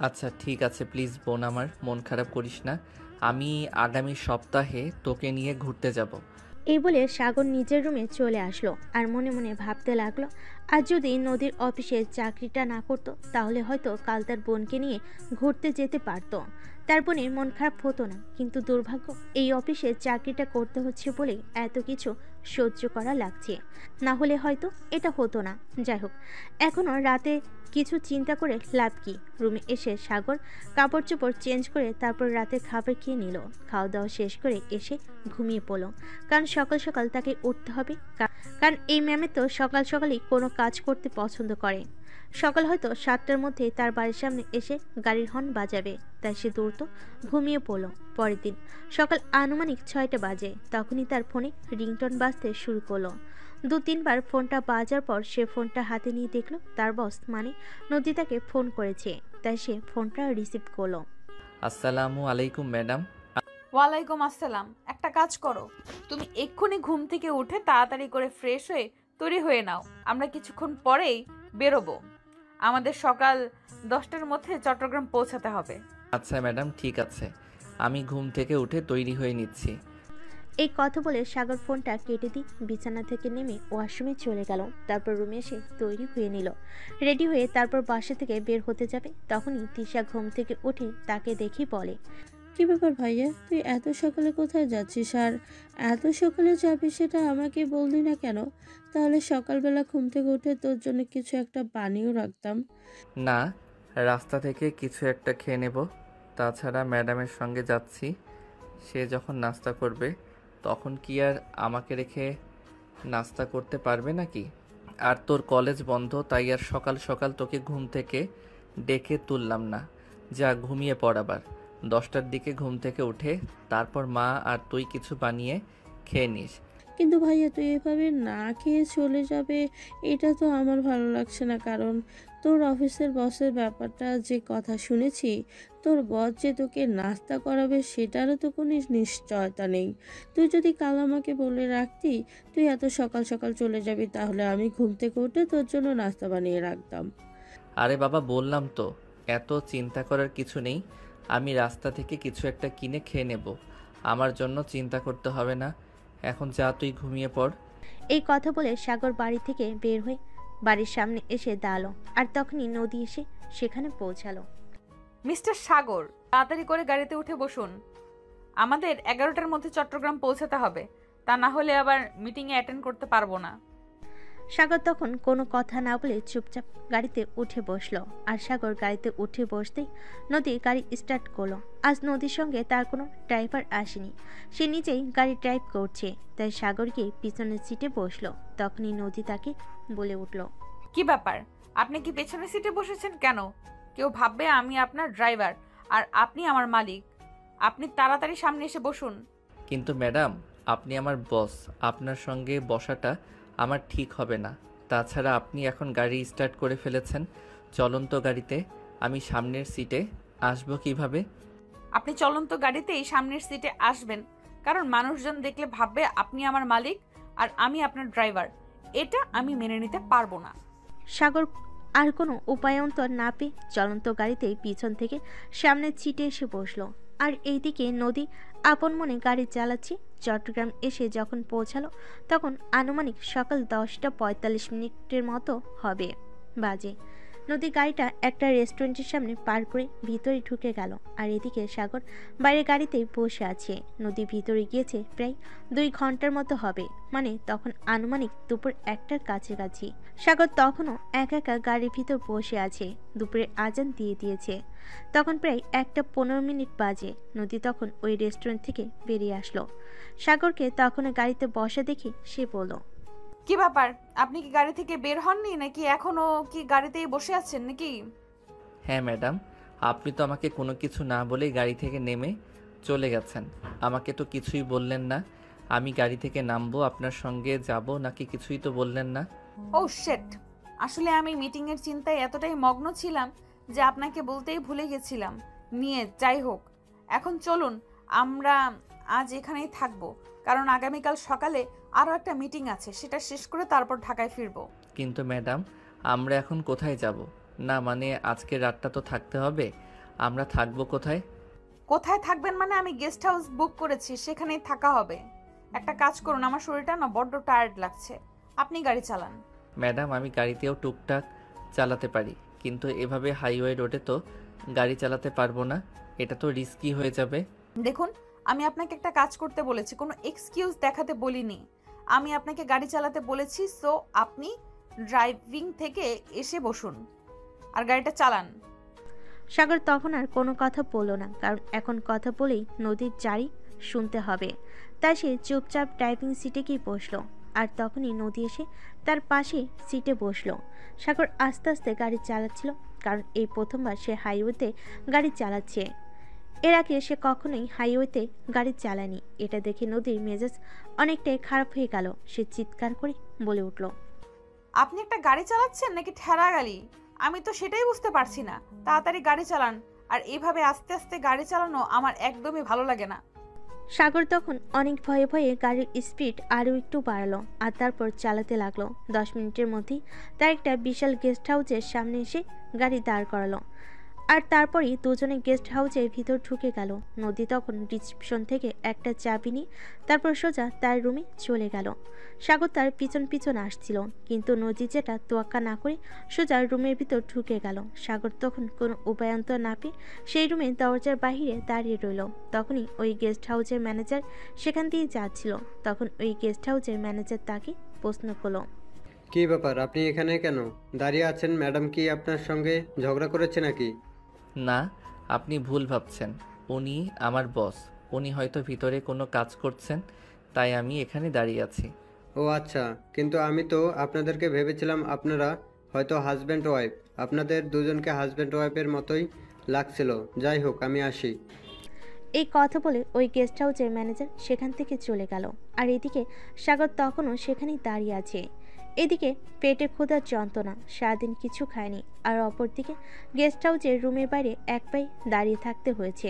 আচ্ছা ঠিক আছে, প্লিজ বোন, আমার মন খারাপ করিস না। আমি আগামী সপ্তাহে তোকে নিয়ে ঘুরতে যাব। এই বলে সাগর নিজের রুমে চলে আসলো আর মনে মনে ভাবতে লাগলো, আর যদি নদীর অফিসে চাকরিটা না করতো তাহলে হয়তো কাল তার বোনকে নিয়ে ঘুরতে যেতে পারতো। তার বোনের মন খারাপ হতো না, কিন্তু দুর্ভাগ্য এই অফিসে চাকরিটা করতে হচ্ছে বলে এত কিছু সহ্য করা লাগছে, না হলে হয়তো এটা হতো না। যাই হোক, এখনও রাতে কিছু চিন্তা করে লাভ কি। রুমে এসে সাগর কাপড় চোপড় চেঞ্জ করে তারপর রাতে খাবার খেয়ে নিল। খাওয়া দাওয়া শেষ করে এসে ঘুমিয়ে পড়ল, কারণ সকাল সকাল তাকে উঠতে হবে। কারণ এই ম্যামে তো সকাল সকালই কোনো কাজ করতে পছন্দ করে। সকাল হয়তো 7টার মধ্যে তার বাড়ির সামনে এসে গাড়ির হর্ন বাজাবে, তাই সে দ্রুত ঘুমিয়ে পড়ল। পরের দিন সকাল আনুমানিক 6টা বাজে, তখনই তার ফোনে রিংটোন বাজতে শুরু করলো। 2-3বার ফোনটা বাজার পর সে ফোনটা হাতে নিয়ে দেখলো তার বস মানে নদী তাকে ফোন করেছে, তাই সে ফোনটা রিসিভ করলো। আসসালামু আলাইকুম ম্যাডাম। ওয়ালাইকুম আসসালাম। একটা কাজ করো, তুমি এক্ষুনি ঘুম থেকে উঠে তাড়াতাড়ি করে ফ্রেশ হয়ে তৈরি হয়ে নাও। আমরা কিছুক্ষণ পরেই বেরোবো। আমাদের সকাল 10টার মধ্যে চট্টগ্রাম পৌঁছাতে হবে। আচ্ছা ম্যাডাম, ঠিক আছে, আমি ঘুম থেকে উঠে তৈরি হয়ে নিচ্ছি। এই কথা বলে সাগর ফোনটা কেটে দিয়ে বিছানা থেকে নেমে ওয়াশরুমে চলে গেল। তারপর রুমে এসে তৈরি হয়ে নিল। রেডি হয়ে তারপর বাসা থেকে বের হতে যাবে, তখনই তিশা ঘুম থেকে উঠে তাকে দেখি বলে, কি ব্যাপার ভাইয়া, তুই এত সকালে কোথায় যাচ্ছিস? আর এত সকালে যাবি সেটা আমাকে বললি না কেন? তাহলে সকালবেলা ঘুম থেকে উঠে তোর জন্য কিছু একটা বানিয়েও রাখতাম। না, রাস্তা থেকে কিছু একটা খেয়ে নেব। তাছাড়া ম্যাডামের সঙ্গে যাচ্ছি, সে যখন নাস্তা করবে তখন কি আর আমাকে রেখে নাস্তা করতে পারবে নাকি? আর তোর কলেজ বন্ধ, তাই আর সকাল সকাল তোকে ঘুম থেকে ডেকে তুললাম না। যা ঘুমিয়ে পড়। আবার 10টার দিকে ঘুম থেকে উঠে তারপর মা আর তুই কিছু বানিয়ে খেয়ে নিস। কিন্তু ভাইয়া, তুই এভাবে না খেয়ে চলে যাবে, এটা তো আমার ভালো লাগছে না। কারণ তোর অফিসের বসের ব্যাপারটা যে কথা শুনেছি, তোর বস যে তোকে নাস্তা করাবে সেটারও তো কোনো নিশ্চয়তা নেই। তুই যদি কাল আমাকে বলে রাখতি তুই এত সকাল সকাল চলে যাবি, তাহলে আমি ঘুম থেকে উঠে তোর জন্য নাস্তা বানিয়ে রাখতাম। আরে বাবা, বললাম তো, এত চিন্তা করার কিছু নেই। আমি রাস্তা থেকে কিছু একটা কিনে খেয়ে নেব, আমার জন্য চিন্তা করতে হবে না। এখন যা, তুই ঘুমিয়ে পড়। এই কথা বলে সাগর বাড়ি থেকে বের হয়ে বাড়ির সামনে এসে দাঁড়ালো, আর তখনই নদী এসে সেখানে পৌঁছালো। মিস্টার সাগর, তাড়াতাড়ি করে গাড়িতে উঠে বসুন। আমাদের 11টার মধ্যে চট্টগ্রাম পৌঁছাতে হবে, তা না হলে আবার মিটিংয়ে অ্যাটেন্ড করতে পারবো না। সাগর তখন কোনো কথা না বলে চুপচাপ গাড়িতে উঠে বসলো। আর সাগর গাড়িতে উঠে বসতেই নদী গাড়ি স্টার্ট করলো। আজ নদীর সঙ্গে তার কোনো ড্রাইভার আসেনি, সে নিজেই গাড়ি ড্রাইভ করছে, তাই সাগর গিয়ে পিছনের সিটে বসলো। তখনই নদী তাকে বলে উঠল, কি ব্যাপার, আপনি কি পেছনের সিটে বসেছেন কেন? কেউ ভাববে আমি আপনার ড্রাইভার আর আপনি আমার মালিক। আপনি তাড়াতাড়ি সামনে এসে বসুন। কিন্তু ম্যাডাম, আপনি আমার বস, আপনার সঙ্গে বসাটা আমার ঠিক হবে না। তাছাড়া আপনি এখন গাড়ি স্টার্ট করে ফেলেছেন চলন্ত গাড়িতে, আমি সামনের সিটে আসবো কিভাবে? আপনি চলন্ত গাড়িতেই সামনের সিটে আসবেন, কারণ মানুষজন দেখলে ভাববে আপনি আমার মালিক আর আমি আপনার ড্রাইভার। এটা আমি মেনে নিতে পারবো না। সাগর আর কোনো উপায়ন্তর না পেয়ে চলন্ত গাড়িতেই পিছন থেকে সামনের সিটে এসে বসলো। আর এইদিকে নদী আপন মনে গাড়ি চালাচ্ছে। চট্টগ্রাম এসে যখন পৌঁছালো তখন আনুমানিক সকাল 10টা 45 মিনিটের মতো হবে বাজে। নদী গাড়িটা একটা রেস্টুরেন্টের সামনে পার করে ভিতরে ঢুকে গেল। আর এদিকে সাগর বাইরে গাড়িতেই বসে আছে। নদী ভিতরে গিয়েছে প্রায় 2 ঘন্টার মতো হবে, মানে তখন আনুমানিক দুপুর 1টার কাছাকাছি। সাগর তখনও একা একা গাড়ির ভিতর বসে আছে। দুপুরে আজান দিয়ে দিয়েছে। তখন প্রায় 1:15 বাজে। নদী তখন ওই রেস্টুরেন্ট থেকে বেরিয়ে আসলো। সাগরকে তখন গাড়িতে বসা দেখে সে বলল, কি ব্যাপার, আপনি কি গাড়ি থেকে বের হননি নাকি এখনো কি গাড়িতেই বসে আছেন নাকি? হ্যাঁ ম্যাডাম, আপনি তো আমাকে কোনো কিছু না বলেই গাড়ি থেকে নেমে চলে গেছেন। আমাকে তো কিছুই বললেন না আমি গাড়ি থেকে নামবো, আপনার সঙ্গে যাব নাকি, কিছুই তো বললেন না। ও শিট, আসলে আমি মিটিং এর চিন্তায় এতটাই মগ্ন ছিলাম যে আপনাকে বলতেই ভুলে গেছিলাম। যাই হোক, এখন চলুন আমরা আজ এখানেই থাকবো, কারণ আগামীকাল সকালে আরও একটা মিটিং আছে, সেটা শেষ করে তারপর ঢাকায় ফিরবো। কিন্তু ম্যাডাম, আমরা এখন কোথায় যাব? না মানে আজকের রাতটা তো থাকতে হবে, আমরা থাকবো কোথায়? কোথায় থাকবেন মানে আমি গেস্ট হাউস বুক করেছি, সেখানেই থাকা হবে। একটা কাজ করুন, আমার শরীরটা না বড্ড টায়ার্ড লাগছে, আপনি গাড়ি চালান। ম্যাডাম, আমি গাড়িতেও টুকটাক চালাতে পারি, কিন্তু এভাবে হাইওয়ে রোডে তো গাড়ি চালাতে পারবো না, এটা তো রিস্কি হয়ে যাবে। দেখুন, আমি আপনাকে একটা কাজ করতে বলেছি, কোনো এক্সকিউজ দেখাতে বলিনি। আমি আপনাকে গাড়ি চালাতে বলেছি, সো আপনি ড্রাইভিং থেকে এসে বসুন আর গাড়িটা চালান। সাগর তখন আর কোনো কথা বলল না, কারণ এখন কথা বলেই নদীর জারি শুনতে হবে। তাই সে চুপচাপ ড্রাইভিং সিটে গিয়ে বসলো। আর তখনই নদী এসে তার পাশে সিটে বসলো। সাগর আস্তে আস্তে গাড়ি চালাচ্ছিল, কারণ এই প্রথমবার সে হাইওয়েতে গাড়ি চালাচ্ছে। এর আগে সে কখনোই হাইওয়েতে গাড়ি চালায়নি। এটা দেখে নদীর মেজাজ অনেকটাই খারাপ হয়ে গেল। সে চিৎকার করে বলে উঠল, আপনি একটা গাড়ি চালাচ্ছেন নাকি ঠেলা গাড়ি? আমি তো সেটাই বুঝতে পারছি না। তাড়াতাড়ি গাড়ি চালান, আর এইভাবে আস্তে আস্তে গাড়ি চালানো আমার একদমই ভালো লাগে না। সাগর তখন অনেক ভয়ে ভয়ে গাড়ির স্পিড আরও একটু বাড়ালো, আর তারপর চালাতে লাগলো। 10 মিনিটের মধ্যেই তার একটা বিশাল গেস্ট হাউসের সামনে এসে গাড়ি দাঁড় করালো। আর তারপরেই দুজনে গেস্ট হাউসের ভিতর ঢুকে গেল। নদী তখন রিসেপশন থেকে একটা চাবি নিয়ে তারপর সোজা তার রুমে চলে গেল। সাগর তার পিছন পিছন আসছিল, কিন্তু নদী যেটা তোয়াক্কা না করে সোজা রুমের ভিতর ঢুকে গেল। সাগর তখন কোনো উপায়ন্তর না পেয়ে সেই রুমে দরজার বাহিরে দাঁড়িয়ে রইল। তখনই ওই গেস্ট হাউসের ম্যানেজার সেখান দিয়ে যাচ্ছিল। তখন ওই গেস্ট হাউসের ম্যানেজার তাকে প্রশ্ন করলো, কী ব্যাপার, আপনি এখানে কেন দাঁড়িয়ে আছেন? ম্যাডাম কি আপনার সঙ্গে ঝগড়া করেছে নাকি? না, আপনি ভুল ভাবছেন, উনি আমার বস। উনি হয়তো ভিতরে কোনো কাজ করছেন, তাই আমি এখানে দাঁড়িয়ে আছি। ও আচ্ছা, কিন্তু আমি তো আপনাদেরকে ভেবেছিলাম আপনারা হয়তো হাজব্যান্ড ওয়াইফ। আপনাদের দুজনকে হাজব্যান্ড ওয়াইফের মতোই লাগছিল। যাই হোক, আমি আসি। এই কথা বলে ওই গেস্ট হাউসের ম্যানেজার সেখান থেকে চলে গেল। আর এদিকে সাগর তখনও সেখানেই দাঁড়িয়ে আছে। এদিকে পেটে ক্ষুধার যন্ত্রণা, সারাদিন কিছু খায়নি। আর অপরদিকে গেস্ট হাউসের রুমের বাইরে এক পায়ে দাঁড়িয়ে থাকতে হয়েছে।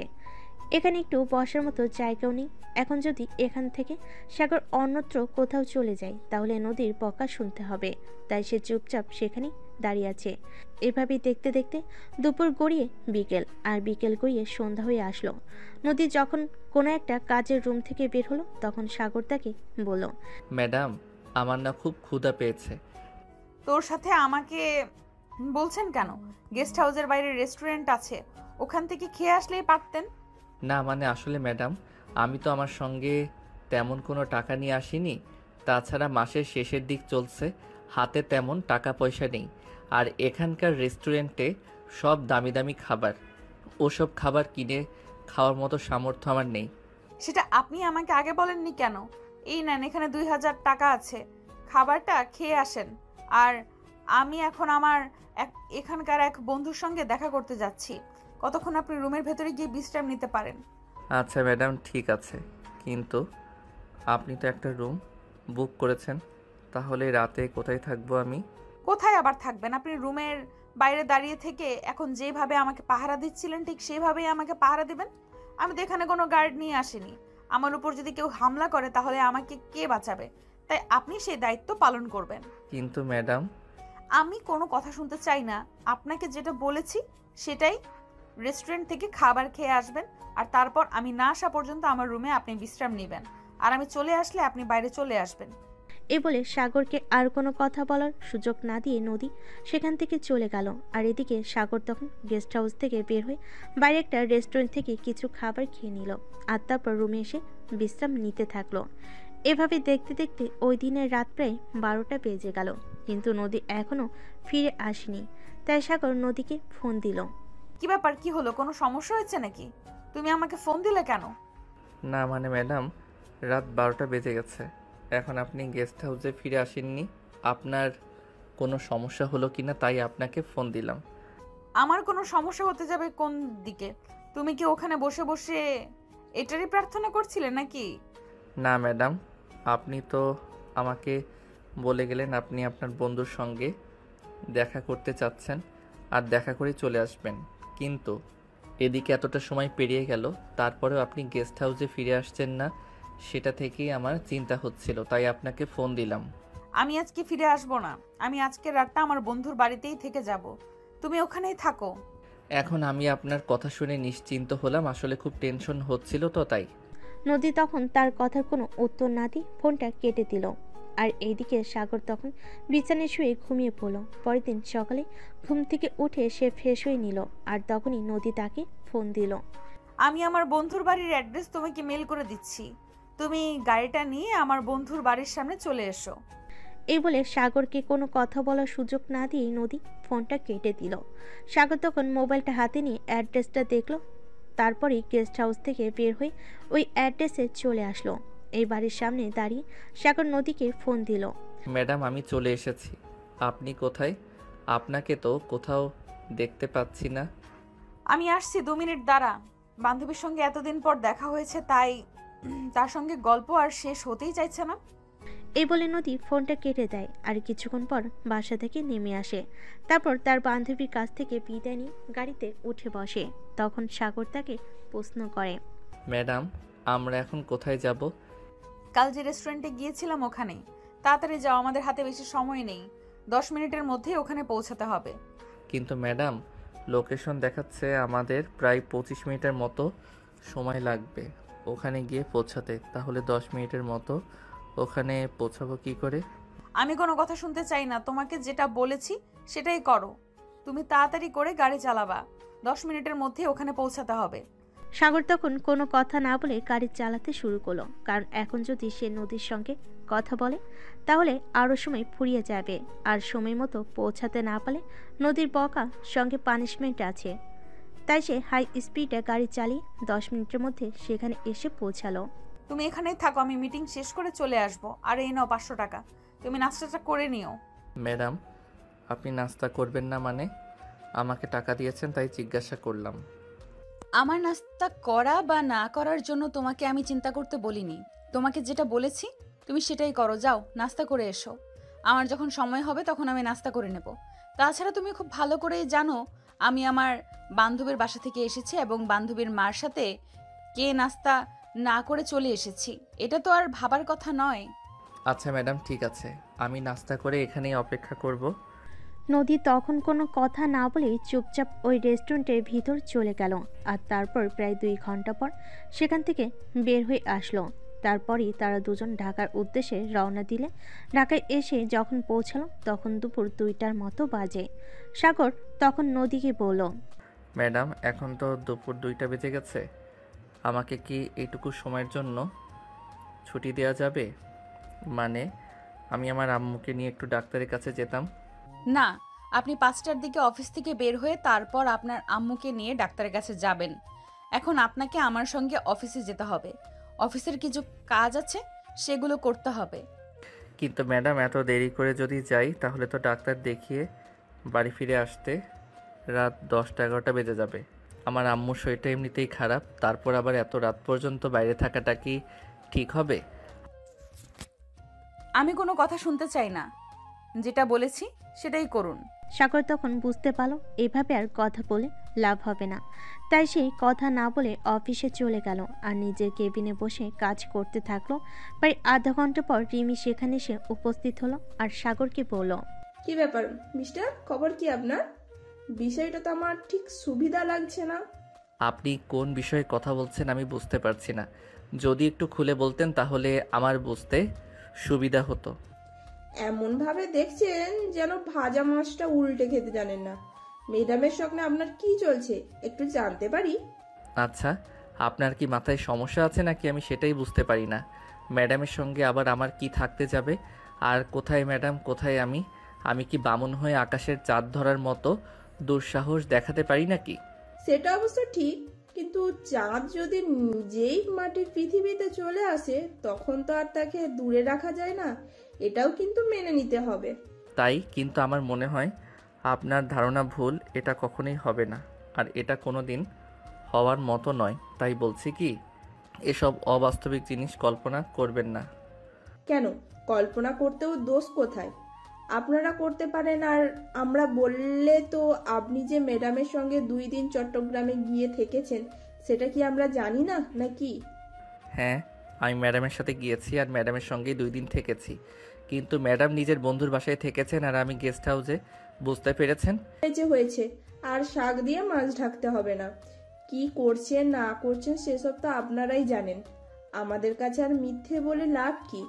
এখানে একটু বসার মতো জায়গাও নেই। এখন যদি এখান থেকে সাগর অন্যত্র কোথাও চলে যায়, তাহলে নদীর বকা শুনতে হবে। তাই সে চুপচাপ সেখানেই দাঁড়িয়ে আছে। এভাবেই দেখতে দেখতে দুপুর গড়িয়ে বিকেল, আর বিকেল গড়িয়ে সন্ধ্যা হয়ে আসলো। নদী যখন কোনো একটা কাজের রুম থেকে বের হলো, তখন সাগর তাকে বলল, ম্যাডাম, আমার না খুব ক্ষুধা পেয়েছে। তোর সাথে আমাকে বলছেন কেন? গেস্ট হাউসের বাইরে রেস্টুরেন্ট আছে, ওখান থেকে খেয়ে আসলেই পারতেন। না মানে আসলে ম্যাডাম, আমি তো আমার সঙ্গে তেমন কোনো টাকা নিয়ে আসিনি। তাছাড়া মাসের শেষের দিক চলছে, হাতে তেমন টাকা পয়সা নেই। আর এখানকার রেস্টুরেন্টে সব দামি দামি খাবার, ওসব খাবার কিনে খাওয়ার মতো সামর্থ্য আমার নেই। সেটা আপনি আমাকে আগে বলেননি কেন? এই নেন, এখানে 2000 টাকা আছে, খাবারটা খেয়ে আসেন। আর আমি এখন আমার এখানকার এক বন্ধুর সঙ্গে দেখা করতে যাচ্ছি, কতক্ষণ আপনি রুমের ভেতরে গিয়ে বিশ্রাম নিতে পারেন। আচ্ছা ম্যাডাম, ঠিক আছে, কিন্তু আপনি তো একটা রুম বুক করেছেন, তাহলে রাতে কোথায় থাকবো আমি? কোথায় আবার থাকবেন? আপনি রুমের বাইরে দাঁড়িয়ে থেকে এখন যেভাবে আমাকে পাহারা দিচ্ছিলেন, ঠিক সেভাবেই আমাকে পাহারা দিবেন। আমি তো এখানে কোনো গার্ড নিয়ে আসিনি। আমার উপর যদি কেউ হামলা করে, তাহলে আমাকে কে বাঁচাবে? তাই আপনি সেই দায়িত্ব পালন করবেন। কিন্তু ম্যাডাম, আমি কোনো কথা শুনতে চাই না। আপনাকে যেটা বলেছি সেটাই, রেস্টুরেন্ট থেকে খাবার খেয়ে আসবেন, আর তারপর আমি না আসা পর্যন্ত আমার রুমে আপনি বিশ্রাম নেবেন, আর আমি চলে আসলে আপনি বাইরে চলে আসবেন। এ বলে সাগরকে আর কোনো কথা বলার সুযোগ না দিয়ে নদী সেখান থেকে চলে গেল। আর এদিকে সাগর তখন গেস্ট হাউস থেকে বের হয়ে বাইরে একটা রেস্টুরেন্ট থেকে কিছু খাবার খেয়ে নিল, আর তারপর রুমে এসে বিশ্রাম নিতে থাকলো। এভাবে দেখতে দেখতে ওই দিনের রাত প্রায় 12টা বেজে গেল, কিন্তু নদী এখনো ফিরে আসেনি। তাই সাগর নদীকে ফোন দিল। কি ব্যাপার, কি হলো? কোনো সমস্যা হয়েছে নাকি? তুমি আমাকে ফোন দিলে কেন? না মানে ম্যাডাম, রাত 12টা বেজে গেছে, এখন আপনি গেস্ট হাউসে ফিরে আসেননি। আপনার কোনো সমস্যা হলো কিনা তাই আপনাকে ফোন দিলাম। আমার কোনো সমস্যা হতে যাবে কোন দিকে? তুমি কি ওখানে বসে বসে এটারই প্রার্থনা করছিলে নাকি? না ম্যাডাম, আপনি তো আমাকে বলে গেলেন আপনি আপনার বন্ধুর সঙ্গে দেখা করতে চাচ্ছেন আর দেখা করে চলে আসবেন, কিন্তু এদিকে এতটা সময় পেরিয়ে গেল, তারপরেও আপনি গেস্ট হাউসে ফিরে আসছেন না, সেটা থেকেই আমার চিন্তা হচ্ছিল, তাই আপনাকে ফোন দিলাম। আমি আজকে ফিরে আসবো না, আমি আজকের রাতটা আমার বন্ধুর বাড়িতেই থেকে যাব, তুমি ওখানেই থাকো। এখন আমি আপনার কথা শুনে নিশ্চিন্ত হলাম, আসলে খুব টেনশন হচ্ছিল তো তাই। নদী তখন তার কথার কোনো উত্তর না দিয়ে ফোনটা কেটে দিল। আর এইদিকে সাগর তখন বিছানায় শুয়ে ঘুমিয়ে পড়ল। পরের দিন সকালে ঘুম থেকে উঠে সে ফ্রেশ হয়ে নিল, আর তখনই নদী তাকে ফোন দিল। আমি আমার বন্ধুর বাড়ির অ্যাড্রেস তোমাকে মেল করে দিচ্ছি, তুমি গাড়িটা নিয়ে আমার বন্ধুর বাড়ির সামনে চলে এসো। এই বলে সাগরকে কোনো কথা বলার সুযোগ না দিয়ে নদী ফোনটা কেটে দিল। সাগর তখন মোবাইলটা হাতে নিয়ে অ্যাড্রেসটা দেখলো, তারপরেই গেস্ট হাউস থেকে বের হয়ে ওই অ্যাড্রেসে চলে আসলো। এই বাড়ির সামনে দাঁড়িয়ে সাগর নদীকে ফোন দিল। ম্যাডাম, আমি চলে এসেছি। আপনি কোথায়? আপনাকে তো কোথাও দেখতে পাচ্ছি না। আমি আসছি, 2 মিনিট দাঁড়া। বান্ধবীর সঙ্গে এতদিন পর দেখা হয়েছে, তাই তার সঙ্গে গল্প আর শেষ হতেই চাইছে না। এই বলে নদী ফোনটা কেটে দেয়, আর কিছুক্ষণ পর বাসা থেকে নেমে আসে। তারপর তার বান্ধবীর কাছ থেকে বিদায় নিয়ে গাড়িতে উঠে বসে। তখন সাগর তাকে প্রশ্ন করে, ম্যাডাম, আমরা এখন কোথায় যাব? কাল যে রেস্টুরেন্টে গিয়েছিলাম ওখানেই। তাড়াতাড়ি যাও, আমাদের হাতে বেশি সময় নেই, 10 মিনিটের মধ্যেই ওখানে পৌঁছাতে হবে। কিন্তু ম্যাডাম, লোকেশন দেখাচ্ছে আমাদের প্রায় 25 মিনিটের মতো সময় লাগবে ওখানে গিয়ে পৌঁছাতে, তাহলে 10 মিনিটের মতো ওখানে পৌঁছাবো কি করে? আমি কোনো কথা শুনতে চাই না, তোমাকে যেটা বলেছি সেটাই করো। তুমি তাড়াতাড়ি করে গাড়ি চালাবা, 10 মিনিটের মধ্যে ওখানে পৌঁছাতে হবে। সাগর তখন কোনো কথা না বলে গাড়ি চালাতে শুরু করলো, কারণ এখন যদি সে নদীর সঙ্গে কথা বলে তাহলে আরও সময় ফুরিয়ে যাবে, আর সময় মতো পৌঁছাতে না পারলে নদীর বকা সঙ্গে পানিশমেন্ট আছে। তাই সে হাই স্পিডে গাড়ি চালিয়ে 10 মিনিটের মধ্যে সেখানে এসে পৌঁছালো। তুমি এখানেই থাকো, আমি মিটিং শেষ করে চলে আসবো। আর এই নাও 500 টাকা, তুমি নাস্তাটা করে নিও। ম্যাডাম, আপনি নাস্তা করবেন না মানে? আমাকে টাকা দিয়েছেন তাই জিজ্ঞাসা করলাম। আমার নাস্তা করা বা না করার জন্য তোমাকে আমি চিন্তা করতে বলিনি, তোমাকে যেটা বলেছি তুমি সেটাই করো। যাও নাস্তা করে এসো, আমার যখন সময় হবে তখন আমি নাস্তা করে নেব। তাছাড়া তুমি খুব ভালো করেই জানো আমি আমার বান্ধবীর বাসা থেকে এসেছি এবং বান্ধবীর মার সাথে কে নাস্তা না করে চলে এসেছি, এটা তো আর ভাবার কথা নয়। আচ্ছা ম্যাডাম, ঠিক আছে, আমি নাস্তা করে এখানেই অপেক্ষা করব। নদী তখন কোনো কথা না বলেই চুপচাপ ওই রেস্টুরেন্টের ভিতর চলে গেল, আর তারপর প্রায় 2 ঘন্টা পর সেখান থেকে বের হয়ে আসলো। তারপরই তারা দুজন ঢাকার উদ্দেশ্যে রওনা দিলে ঢাকায় এসে যখন পৌঁছালো তখন দুপুর 2টার মতো বাজে। সাগর তখন নদীকে বলল, ম্যাডাম, এখন তো দুপুর 2টা বেজে গেছে, আমাকে কি এইটুকু সময়ের জন্য ছুটি দেওয়া যাবে? মানে আমি আমার আম্মুকে নিয়ে একটু ডাক্তারের কাছে যেতাম। না, আপনি 5টার দিকে অফিস থেকে বের হয়ে তারপর আপনার আম্মুকে নিয়ে ডাক্তারের কাছে যাবেন। এখন আপনাকে আমার সঙ্গে অফিসে যেতে হবে, অফিসের কিছু কাজ আছে সেগুলো করতে হবে। কিন্তু ম্যাডাম, এত দেরি করে যদি যাই তাহলে তো ডাক্তার দেখিয়ে বাড়ি ফিরে আসতে রাত 10টা-11টা বেজে যাবে। আমার আম্মুর শরীরটা এমনিতেই খারাপ, তারপর আবার এত রাত পর্যন্ত বাইরে থাকাটা কি ঠিক হবে? আমি কোনো কথা শুনতে চাই না, যেটা বলেছি সেটাই করুন। সাগর তখন বুঝতে পারল এভাবে আর কথা বলে লাভ হবে না, তাই সে কথা না বলে অফিসে চলে গেল আর নিজের কেবিনে বসে কাজ করতে থাকলো। প্রায় আধা ঘন্টা পর রিমি সেখানে এসে উপস্থিত হলো আর সাগরকে বলল, কি ব্যাপার মিস্টার, খবর কি আপনার? বিষয়টা তো আমার ঠিক সুবিধা লাগছে না। আপনি কোন বিষয়ে কথা বলছেন আমি বুঝতে পারছি না, যদি একটু খুলে বলতেন তাহলে আমার বুঝতে সুবিধা হতো। এমনভাবে দেখছেন যেন ভাজা মাছটা উল্টে খেতে জানেন না। ম্যাডামের সঙ্গে আপনার কি চলছে একটু জানতে পারি? আচ্ছা, আপনার কি মাথায় সমস্যা আছে নাকি আমি সেটাই বুঝতে পারি না। ম্যাডামের সঙ্গে আবার আমার কি থাকতে যাবে? আর কোথায় ম্যাডাম, কোথায় আমি? আমি কি বামুন হয়ে আকাশের চাঁদ ধরার মতো দুঃসাহস দেখাতে পারি নাকি? সেটা অবশ্য ঠিক, কিন্তু চাঁদ যদি যেই মাটির পৃথিবীতে চলে আসে তখন তো আর তাকে দূরে রাখা যায় না, এটাও কিন্তু মেনে নিতে হবে। তাই, কিন্তু আমার মনে হয় আপনার ধারণা ভুল। এটা কখনোই হবে না, আর এটা কোনো দিন হওয়ার মতো নয়। তাই বলছি কি, এসব অবাস্তবিক জিনিস কল্পনা করবেন না। কেন, কল্পনা করতেও দোষ কোথায়? আপনারা করতে পারেন, আর আমরা বললে তো আপনি যে ম্যাডামের সঙ্গে 2 দিন চট্টগ্রামে গিয়ে থেকেছেন সেটা কি আমরা জানি না নাকি? হ্যাঁ, আমি ম্যাডামের সাথে গিয়েছি আর ম্যাডামের সঙ্গেই 2 দিন থেকেছি, কিন্তু ম্যাডাম নিজের বন্ধুর বাসায় থেকেছেন আর আমি গেস্ট হাউসে। বুঝতে পেরেছেন? হয়েছে, আর শাক দিয়ে মাছ ঢাকতে হবে না। কি করছেন না করছেন সেসব তো আপনারাই জানেন, আমাদের কাছে আর মিথ্যে বলে লাভ কি?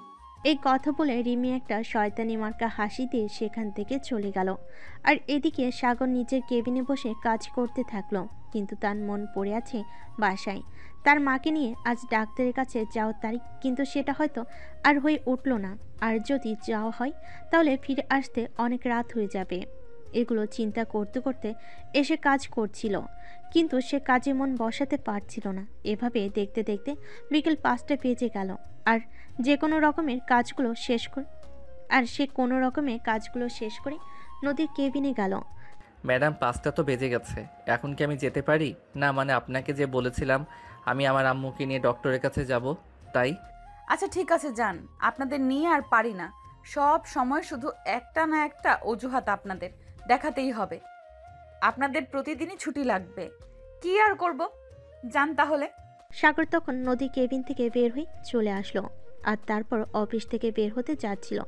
এই কথা বলে রিমি একটা শয়তানি মার্কা হাসি দিয়ে সেখান থেকে চলে গেল। আর এদিকে সাগর নিজের কেবিনে বসে কাজ করতে থাকলো, কিন্তু তার মন পড়ে আছে বাসায়। তার মাকে নিয়ে আজ ডাক্তারের কাছে যাওয়ার তারিখ, কিন্তু সেটা হয়তো আর হয়ে উঠল না। আর যদি যাওয়া হয় তাহলে ফিরে আসতে অনেক রাত হয়ে যাবে। এগুলো চিন্তা করতে করতে এসে কাজ করছিল, কিন্তু সে কাজে মন বসাতে পারছিল না। এভাবে দেখতে দেখতে বিকেল 5টা বেজে গেল। আর সে কোনো রকমের কাজগুলো শেষ করে নদীর কেবিনে গেল। ম্যাডাম, 5টা তো বেজে গেছে, এখন কি আমি যেতে পারি? না মানে আপনাকে যে বলেছিলাম আমি আমার আম্মুকে নিয়ে ডক্টরের কাছে যাব, তাই। আচ্ছা ঠিক আছে, যান। আপনাদের নিয়ে আর পারি না, সব সময় শুধু একটা না একটা অজুহাত আপনাদের দেখাতেই হবে। আপনাদের প্রতিদিনই ছুটি লাগবে, কি আর করব, যান তাহলে। সাগর তখন নদীর কেবিন থেকে বের হয়ে চলে আসলো, আর তারপর অফিস থেকে বের হতে যাচ্ছিল।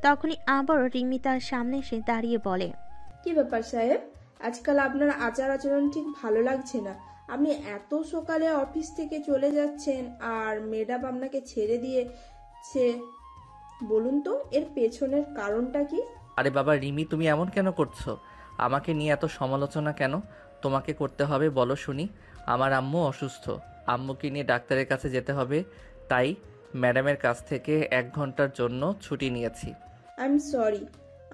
তখনই আবারও রিমি তার সামনে এসে দাঁড়িয়ে বলে, কি ব্যাপার সাহেব, আজকাল আপনার আচার আচরণ ঠিক ভালো লাগছে না। আপনি এত সকালে অফিস থেকে চলে যাচ্ছেন আর ম্যাডাম আপনাকে ছেড়ে দিয়েছে, বলুন তো এর পেছনের কারণটা কি? আরে বাবা রিমি, তুমি এমন কেন করছো? আমাকে নিয়ে এত সমালোচনা কেন তোমাকে করতে হবে বলো শুনি? আমার আম্মু অসুস্থ, আম্মুকে নিয়ে ডাক্তারের কাছে যেতে হবে, তাই ম্যাডামের কাছ থেকে 1 ঘন্টার জন্য ছুটি নিয়েছি। আই এম সরি,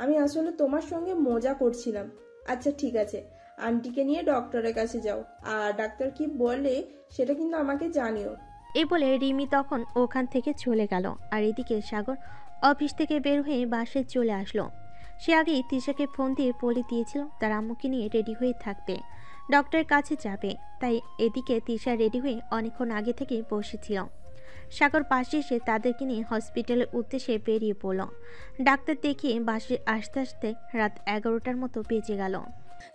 আমি আসলে তোমার সঙ্গে মজা করছিলাম। আচ্ছা ঠিক আছে, আন্টিকে নিয়ে ডক্টরের কাছে যাও, আর ডাক্তার কি বলে সেটা কিন্তু আমাকে জানিও। এই বলে রিমি তখন ওখান থেকে চলে গেল। আর এদিকে সাগর অফিস থেকে বের হয়ে বাসায় চলে আসলো। সে আগেই তিশাকে ফোন দিয়ে বলে দিয়েছিল তার আম্মুকে নিয়ে রেডি হয়ে থাকতে, ডক্টরের কাছে যাবে। তাই এদিকে তিশা রেডি হয়ে অনেকক্ষণ আগে থেকে বসেছিল। সাগর পাশে এসে তাদেরকে নিয়ে হসপিটালের উদ্দেশ্যে বেরিয়ে পড়ল। ডাক্তার দেখিয়ে বাসে আসতে আসতে রাত 11টার মতো বেজে গেল।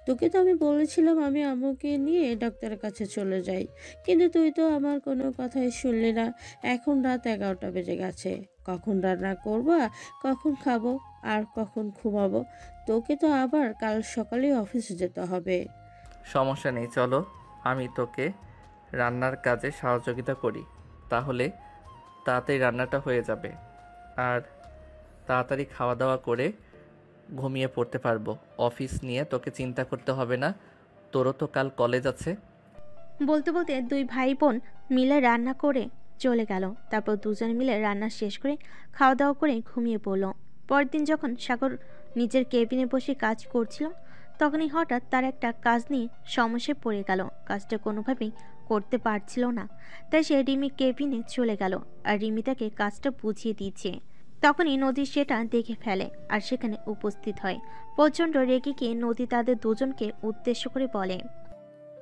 তোকে তো আমি বলেছিলাম আমি আম্মুকে নিয়ে ডাক্তারের কাছে চলে যাই, কিন্তু তুই তো আমার কোনো কথাই শুনলি না। এখন রাত 11টা বেজে গেছে, কখন রান্না করবা, কখন খাবো, আর কখন ঘুমাবো? তোকে তো আবার কাল সকালে অফিসে যেতে হবে। সমস্যা নেই, চলো আমি তোকে রান্নার কাজে সহযোগিতা করি, তাহলে তাড়াতাড়ি রান্নাটা হয়ে যাবে আর তাড়াতাড়ি খাওয়া দাওয়া করে ঘুমিয়ে পড়তে পারবো। অফিস নিয়ে তোকে চিন্তা করতে হবে না, তোরও তো কাল কলেজ আছে। বলতে বলতে দুই ভাই বোন মিলে রান্না করে চলে গেল। তারপর দুজন মিলে রান্না শেষ করে খাওয়া দাওয়া করে ঘুমিয়ে পড়ল। পরের দিন যখন সাগর নিজের কেবিনে বসে কাজ করছিল, তখনই হঠাৎ তার একটা কাজ নিয়ে সমস্যায় পড়ে গেল। কাজটা কোনোভাবেই করতে পারছিল না, তাই সে রিমির কেবিনে চলে গেল আর রিমি তাকে কাজটা বুঝিয়ে দিচ্ছে। তখনই নদী সেটা দেখে ফেলে আর সেখানে উপস্থিত হয়। প্রচণ্ড রেগে গিয়ে নদী তাদের দুজনকে উদ্দেশ্য করে বলে,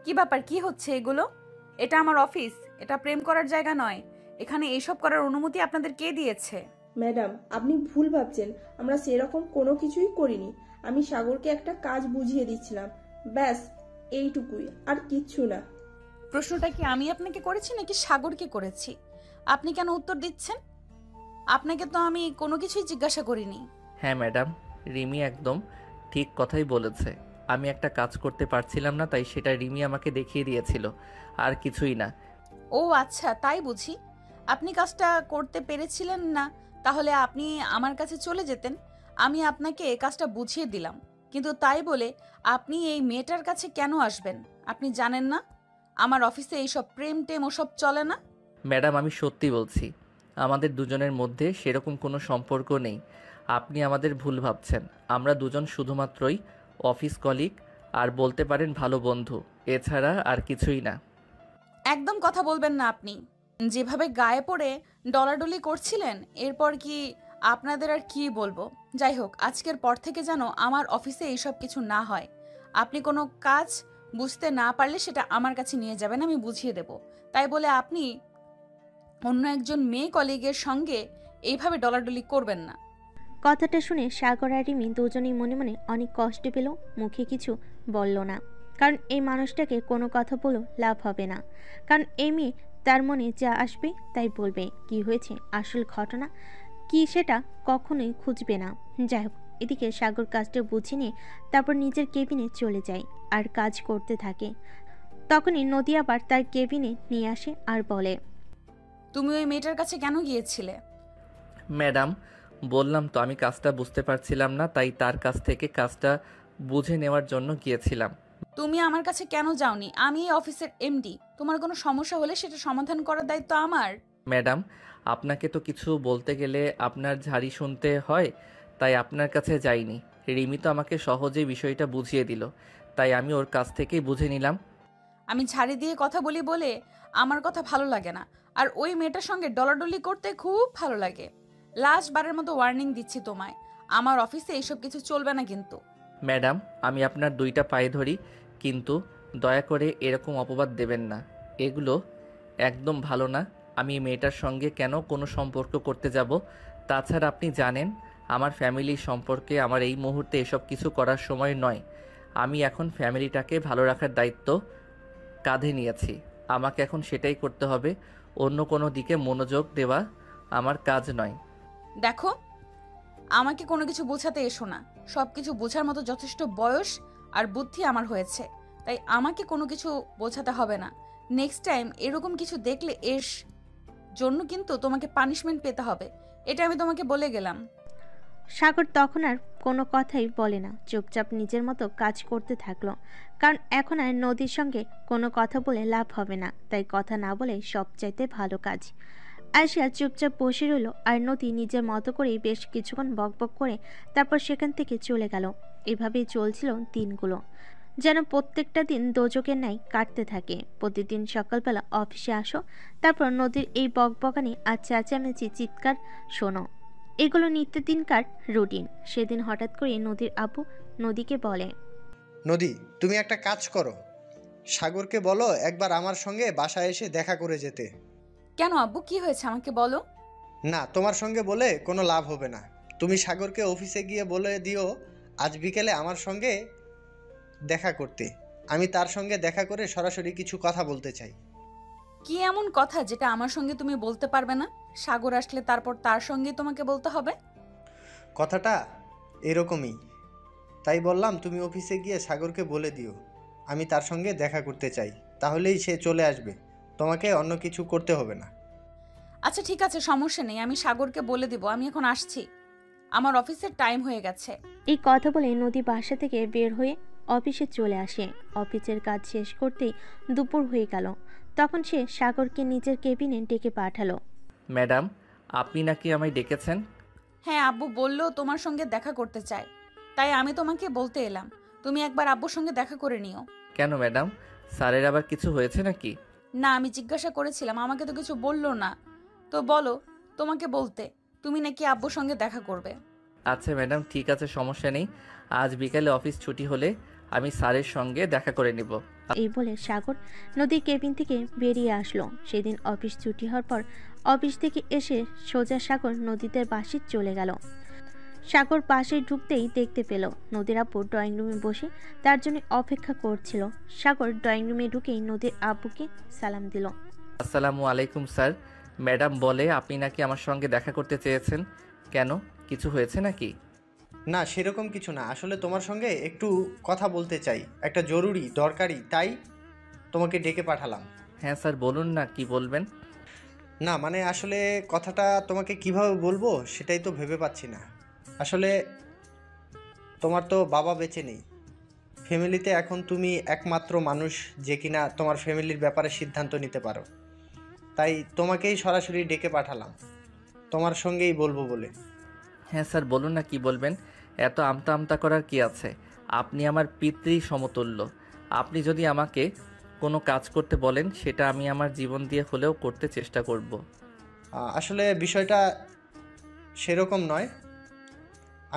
কি ব্যাপার, কি হচ্ছে এগুলো? এটা আমার অফিস, এটা প্রেম করার জায়গা নয়। এখানে এইসব করার অনুমতি আপনাদের কে দিয়েছে? ম্যাডাম, আপনি ভুল ভাবছেন, আমরা সেরকম কোনো কিছুই করিনি। আমি সাগরকে একটা কাজ বুঝিয়ে দিচ্ছিলাম, ব্যাস এইটুকুই, আর কিচ্ছু না। প্রশ্নটা কি আমি আপনাকে করেছি নাকি সাগরকে করেছি? আপনি কেন উত্তর দিচ্ছেন? আপনাকে তো আমি কোনো কিছুই জিজ্ঞাসা করিনি। হ্যাঁ ম্যাডাম, রিমি একদম ঠিক কথাই বলেছে। আমি একটা কাজ করতে পারছিলাম না, তাই সেটা রিমি আমাকে দেখিয়ে দিয়েছিল, আর কিছুই না। ও আচ্ছা, তাই বুঝি। আপনি কাজটা করতে পেরেছিলেন না, তাহলে আপনি আমার কাছে চলে যেতেন, আমি আপনাকে এই কাজটা বুঝিয়ে দিলাম, কিন্তু তাই বলে আপনি এই মেয়েটার কাছে কেন আসবেন? আপনি জানেন না আমার অফিসে এইসব প্রেম টেম ওসব চলে না। ম্যাডাম, আমি সত্যি বলছি, আমাদের দুজনের মধ্যে সেরকম কোনো সম্পর্ক নেই। আপনি আমাদের ভুল ভাবছেন। আমরা দুজন শুধুমাত্রই অফিস কলিগ, আর বলতে পারেন ভালো বন্ধু, এছাড়া আর কিছুই না। একদম কথা বলবেন না আপনি। যেভাবে গায়ে পড়ে ডলাডলি করছিলেন, এরপর কি আপনাদের আর কি বলবো। যাই হোক, আজকের পর থেকে যেন আমার অফিসে এইসব কিছু না হয়। আপনি কোনো কাজ বুঝতে না পারলে সেটা আমার কাছে নিয়ে যাবেন, আমি বুঝিয়ে দেব। তাই বলে আপনি অন্য একজন মেয়ে কলিগের সঙ্গে এইভাবে ডলাডলি করবেন না। কথাটা শুনে সাগর আর রিমি দুজনেই মনে মনে অনেক কষ্ট পেল, মুখে কিছু বলল না। কারণ এই মানুষটাকে কোনো কথা বলেও লাভ হবে না। কারণ এই মেয়ে তার মনে যা আসবে তাই বলবে। কি হয়েছে, আসল ঘটনা কি সেটা কখনোই খুঁজবে না। যাই হোক, এদিকে সাগর কাজটা বুঝে নিয়ে তারপর নিজের কেবিনে চলে যায় আর কাজ করতে থাকে। তখনই নদী আবার তার কেবিনে নিয়ে আসে আর বলে, তুমি ওই মেয়েটার কাছে কেন গিয়েছিলে? ম্যাডাম, বললাম তো আমি কাজটা বুঝতে পারছিলাম না, তাই তার কাছ থেকে কাজটা বুঝে নেওয়ার জন্য গিয়েছিলাম। তুমি আমার কাছে কেন যাওনি? আমি এই অফিসের এমডি। তোমার কোনো সমস্যা হলে সেটা সমাধান করার দায়িত্ব আমার। ম্যাডাম, আপনাকে তো কিছু বলতে গেলে আপনার ঝাড়ি শুনতে হয়, তাই আপনার কাছে যাইনি। রিমি তো আমাকে সহজেই বিষয়টা বুঝিয়ে দিল, তাই আমি ওর কাছ থেকেই বুঝে নিলাম। আমি ঝাড়ি দিয়ে কথা বলি বলে আমার কথা ভালো লাগে না, আর ওই মেয়েটার সঙ্গে ডলাডলি করতে খুব ভালো লাগে। লাস্ট বারের মতো ওয়ার্নিং দিচ্ছি তোমায়, আমার অফিসে এইসব কিছু চলবে না কিন্তু। ম্যাডাম, আমি আপনার দুইটা পায়ে ধরি, কিন্তু দয়া করে এরকম অপবাদ দেবেন না। এগুলো একদম ভালো না। আমি এই মেয়েটার সঙ্গে কেন কোনো সম্পর্ক করতে যাব? তাছাড়া আপনি জানেন আমার ফ্যামিলির সম্পর্কে আমার এই মুহূর্তে এসব কিছু করার সময় নয়। আমি এখন ফ্যামিলিটাকে ভালো রাখার দায়িত্ব কাঁধে নিয়েছি। আমাকে এখন সেটাই করতে হবে। অন্য কোনো দিকে মনোযোগ দেওয়া আমার কাজ নয়। দেখো, আমাকে কোনো কিছু বোঝাতে এসো না। সব কিছু বোঝার মতো যথেষ্ট বয়স আর বুদ্ধি আমার হয়েছে, তাই আমাকে কোনো কিছু বোঝাতে হবে না। নেক্সট টাইম এরকম কিছু দেখলে এর জন্য কিন্তু তোমাকে পানিশমেন্ট পেতে হবে, এটা আমি তোমাকে বলে গেলাম। সাগর তখন আর কোনো কথাই বলে না, চুপচাপ নিজের মতো কাজ করতে থাকলো। কারণ এখন আর নদীর সঙ্গে কোনো কথা বলে লাভ হবে না, তাই কথা না বলে সবচাইতে ভালো কাজ। আয়শা চুপচাপ বসে রইল, আর নদী নিজের মতো করেই বেশ কিছুক্ষণ বকবক করে তারপর সেখান থেকে চলে গেল। এভাবেই চলছিল দিনগুলো, যেন প্রত্যেকটা দিন দোজকের ন্যায় কাটতে থাকে। প্রতিদিন সকালবেলা অফিসে আসো, তারপর নদীর এই বকবকানি আর চেঁচামেচি চিৎকার শোনো, এগুলো নিত্যদিনকার রুটিন। সেদিন হঠাৎ করে নদীর আব্বু নদীকে বলে, নদী, তুমি একটা কাজ করো, সাগরকে বলো একবার আমার সঙ্গে বাসায় এসে দেখা করে যেতে। কেন আব্বু, কি হয়েছে আমাকে বলো। না, তোমার সঙ্গে বলে কোনো লাভ হবে না। তুমি সাগরকে অফিসে গিয়ে বলে দিও আজ বিকেলে আমার সঙ্গে দেখা করতে। আমি তার সঙ্গে দেখা করে সরাসরি কিছু কথা বলতে চাই। কি এমন কথা যেটা আমার সঙ্গে তুমি বলতে পারবে না? সাগর আসলে তারপর তার সঙ্গে তোমাকে বলতে হবে। কথাটা এরকমই, তাই বললাম তুমি অফিসে গিয়ে সাগরকে বলে দিও আমি তার সঙ্গে দেখা করতে চাই, তাহলেই সে চলে আসবে। তোমাকে অন্য কিছু করতে হবে না। আচ্ছা ঠিক আছে, সমস্যা নেই, আমি সাগরকে বলে দিব। আমি এখন আসছি, আমার অফিসের টাইম হয়ে গেছে। এই কথা বলে নদী বাসা থেকে বের হয়ে অফিসে চলে আসে। অফিসের কাজ শেষ করতেই দুপুর হয়ে গেল। তখন সে সাগরকে নিজের কেবিনে ডেকে পাঠালো। ম্যাডাম, আপনি নাকি আমায় ডেকেছেন? হ্যাঁ, আব্বু বললো তোমার সঙ্গে দেখা করতে চায়, তাই আমি তোমাকে বলতে এলাম। তুমি একবার আব্বুর সঙ্গে দেখা করে নিও। কেন ম্যাডাম, স্যারের আবার কিছু হয়েছে নাকি? না, আমি জিজ্ঞাসা করেছিলাম, আমাকে তো কিছু বললো না। তো বলো তোমাকে বলতে, তুমি নাকি আব্বুর সঙ্গে দেখা করবে। আচ্ছা ম্যাডাম, ঠিক আছে, সমস্যা নেই। আজ বিকালে অফিস ছুটি হলে আমি স্যারের সঙ্গে দেখা করে নিব। এই বলে সাগর নদীর কেবিন থেকে বেরিয়ে আসলো। সেদিন অফিস ছুটি হওয়ার পর অফিস থেকে এসে সোজা সাগর নদীদের বাসে চলে গেল। সাগর বাসে ঢুকতেই দেখতে পেল নদীর আব্বু ড্রয়িং রুমে বসে তার জন্য অপেক্ষা করছিল। সাগর ড্রয়িং রুমে ঢুকেই নদীর আব্বুকে সালাম দিল। আসসালামু আলাইকুম স্যার। ম্যাডাম বলে আপনি নাকি আমার সঙ্গে দেখা করতে চেয়েছেন, কেন কিছু হয়েছে নাকি? না, সেরকম কিছু না, আসলে তোমার সঙ্গে একটু কথা বলতে চাই, একটা জরুরি দরকারি, তাই তোমাকে ডেকে পাঠালাম। হ্যাঁ স্যার, বলুন না, কি বলবেন? না মানে আসলে কথাটা তোমাকে কিভাবে বলবো সেটাই তো ভেবে পাচ্ছি না। আসলে তোমার তো বাবা বেঁচে নেই। ফ্যামিলিতে এখন তুমি একমাত্র মানুষ যে কিনা তোমার ফ্যামিলির ব্যাপারে সিদ্ধান্ত নিতে পারো। তাই তোমাকেই সরাসরি ডেকে পাঠালাম তোমার সঙ্গেই বলবো বলে। হ্যাঁ স্যার, বলুন না কি বলবেন। এত আমতা আমতা করার কি আছে? আপনি আমার পিতৃ সমতুল্য। আপনি যদি আমাকে কোনো কাজ করতে বলেন, সেটা আমি আমার জীবন দিয়ে হলেও করতে চেষ্টা করব। আসলে বিষয়টা সেরকম নয়।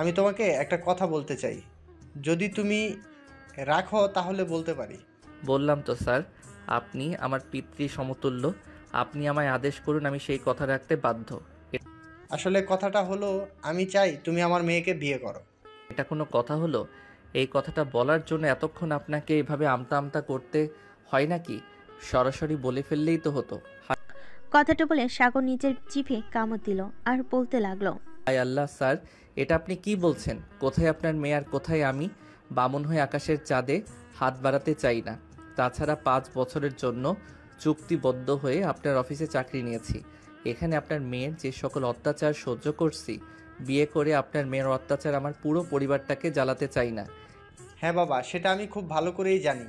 আমি তোমাকে একটা কথা বলতে চাই, যদি তুমি রাখো তাহলে বলতে পারি। বললাম তো স্যার, আপনি আমার পিতৃ সমতুল্য। আপনি আমায় আদেশ করুন, আমি সেই কথা রাখতে বাধ্য। আসলে কথাটা হলো, আমি চাই তুমি আমার মেয়েকে বিয়ে করো। এটা কোনো কথা হলো? এই কথাটা বলার জন্য এতক্ষণ আপনাকে এভাবে আমতা আমতা করতে হয় নাকি? সরাসরি বলে ফেললেই তো হতো। কথাটা বলে সাগর নিজের জিভে কামড় দিল আর বলতে লাগলো, হায় আল্লাহ স্যার, এটা আপনি কি বলছেন? কোথায় আপনার মেয়ে আর কোথায় আমি? বামুন হয়ে আকাশের চাঁদে হাত বাড়াতে চাই না। তাছাড়া 5 বছরের জন্য চুক্তিবদ্ধ হয়ে আপনার অফিসে চাকরি নিয়েছি। এখানে আপনার মেয়ের যে সকল অত্যাচার সহ্য করছি, বিয়ে করে আপনার মেয়ের অত্যাচার আমার পুরো পরিবারটাকে জ্বালাতে চাই না। হ্যাঁ বাবা, সেটা আমি খুব ভালো করেই জানি।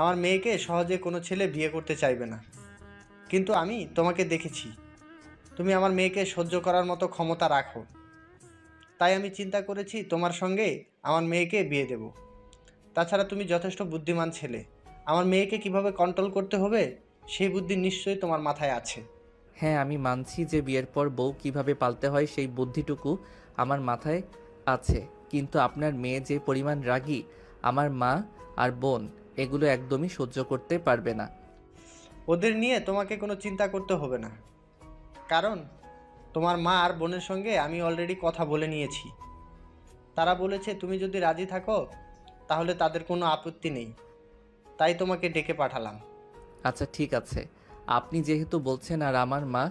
আমার মেয়েকে সহজে কোনো ছেলে বিয়ে করতে চাইবে না, কিন্তু আমি তোমাকে দেখেছি তুমি আমার মেয়েকে সহ্য করার মতো ক্ষমতা রাখো। তাই আমি চিন্তা করেছি তোমার সঙ্গে আমার মেয়েকে বিয়ে দেব। তাছাড়া তুমি যথেষ্ট বুদ্ধিমান ছেলে, আমার মেয়েকে কিভাবে কন্ট্রোল করতে হবে সেই বুদ্ধি নিশ্চয়ই তোমার মাথায় আছে। হ্যাঁ, আমি মানছি যে বিয়ের পর বউ কিভাবে পালতে হয় সেই বুদ্ধিটুকু আমার মাথায় আছে, কিন্তু আপনার মেয়ে যে পরিমাণ রাগী, আমার মা আর বোন এগুলো একদমই সহ্য করতে পারবে না। ওদের নিয়ে তোমাকে কোনো চিন্তা করতে হবে না, কারণ তোমার মা আর বোনের সঙ্গে আমি অলরেডি কথা বলে নিয়েছি। তারা বলেছে তুমি যদি রাজি থাকো তাহলে তাদের কোনো আপত্তি নেই, তাই তোমাকে ডেকে পাঠালাম। আচ্ছা ঠিক আছে, আপনি যেহেতু বলছেন আর আমার মা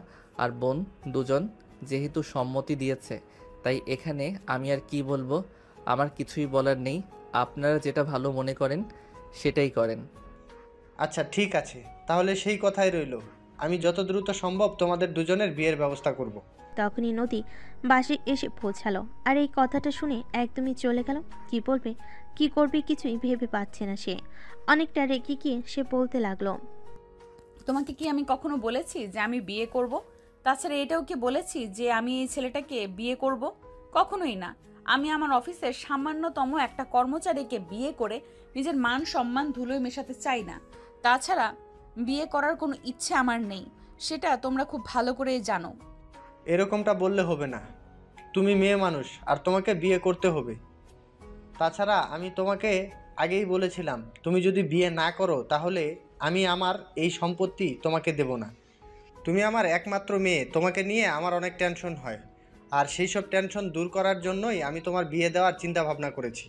আর বোন দুজন যেহেতু সম্মতি দিয়েছে, তাই এখানে আমি আর কি বলবো? আমার কিছুই বলার নেই। আপনারা যেটা ভালো মনে করেন সেটাই করেন। আচ্ছা ঠিক আছে, তাহলে সেই কথাই রইল। আমি যত দ্রুত সম্ভব তোমাদের দুজনের বিয়ের ব্যবস্থা করব। তখনই নদী বাসে এসে পৌঁছালো আর এই কথাটা শুনে একদমই চলে গেল। কি বলবে কি করবে কিছুই ভেবে পাচ্ছে না সে। অনেকটা রেগে গিয়ে সে বলতে লাগলো, তোমাকে কি আমি কখনো বলেছি যে আমি বিয়ে করব? তাছাড়া এটাও কি বলেছি যে আমি এই ছেলেটাকে বিয়ে করব? কখনোই না। আমি আমার অফিসের সামান্যতম একটা কর্মচারীকে বিয়ে করে নিজের মান সম্মান ধুলোয় মেশাতে চাই না। তাছাড়া বিয়ে করার কোনো ইচ্ছে আমার নেই, সেটা তোমরা খুব ভালো করেই জানো। এরকমটা বললে হবে না, তুমি মেয়ে মানুষ আর তোমাকে বিয়ে করতে হবে। তাছাড়া আমি তোমাকে আগেই বলেছিলাম তুমি যদি বিয়ে না করো তাহলে আমি আমার এই সম্পত্তি তোমাকে দেব না। তুমি আমার একমাত্র মেয়ে, তোমাকে নিয়ে আমার অনেক টেনশন হয়, আর সেই সব টেনশন দূর করার জন্যই আমি তোমার বিয়ে দেওয়ার চিন্তা ভাবনা করেছি।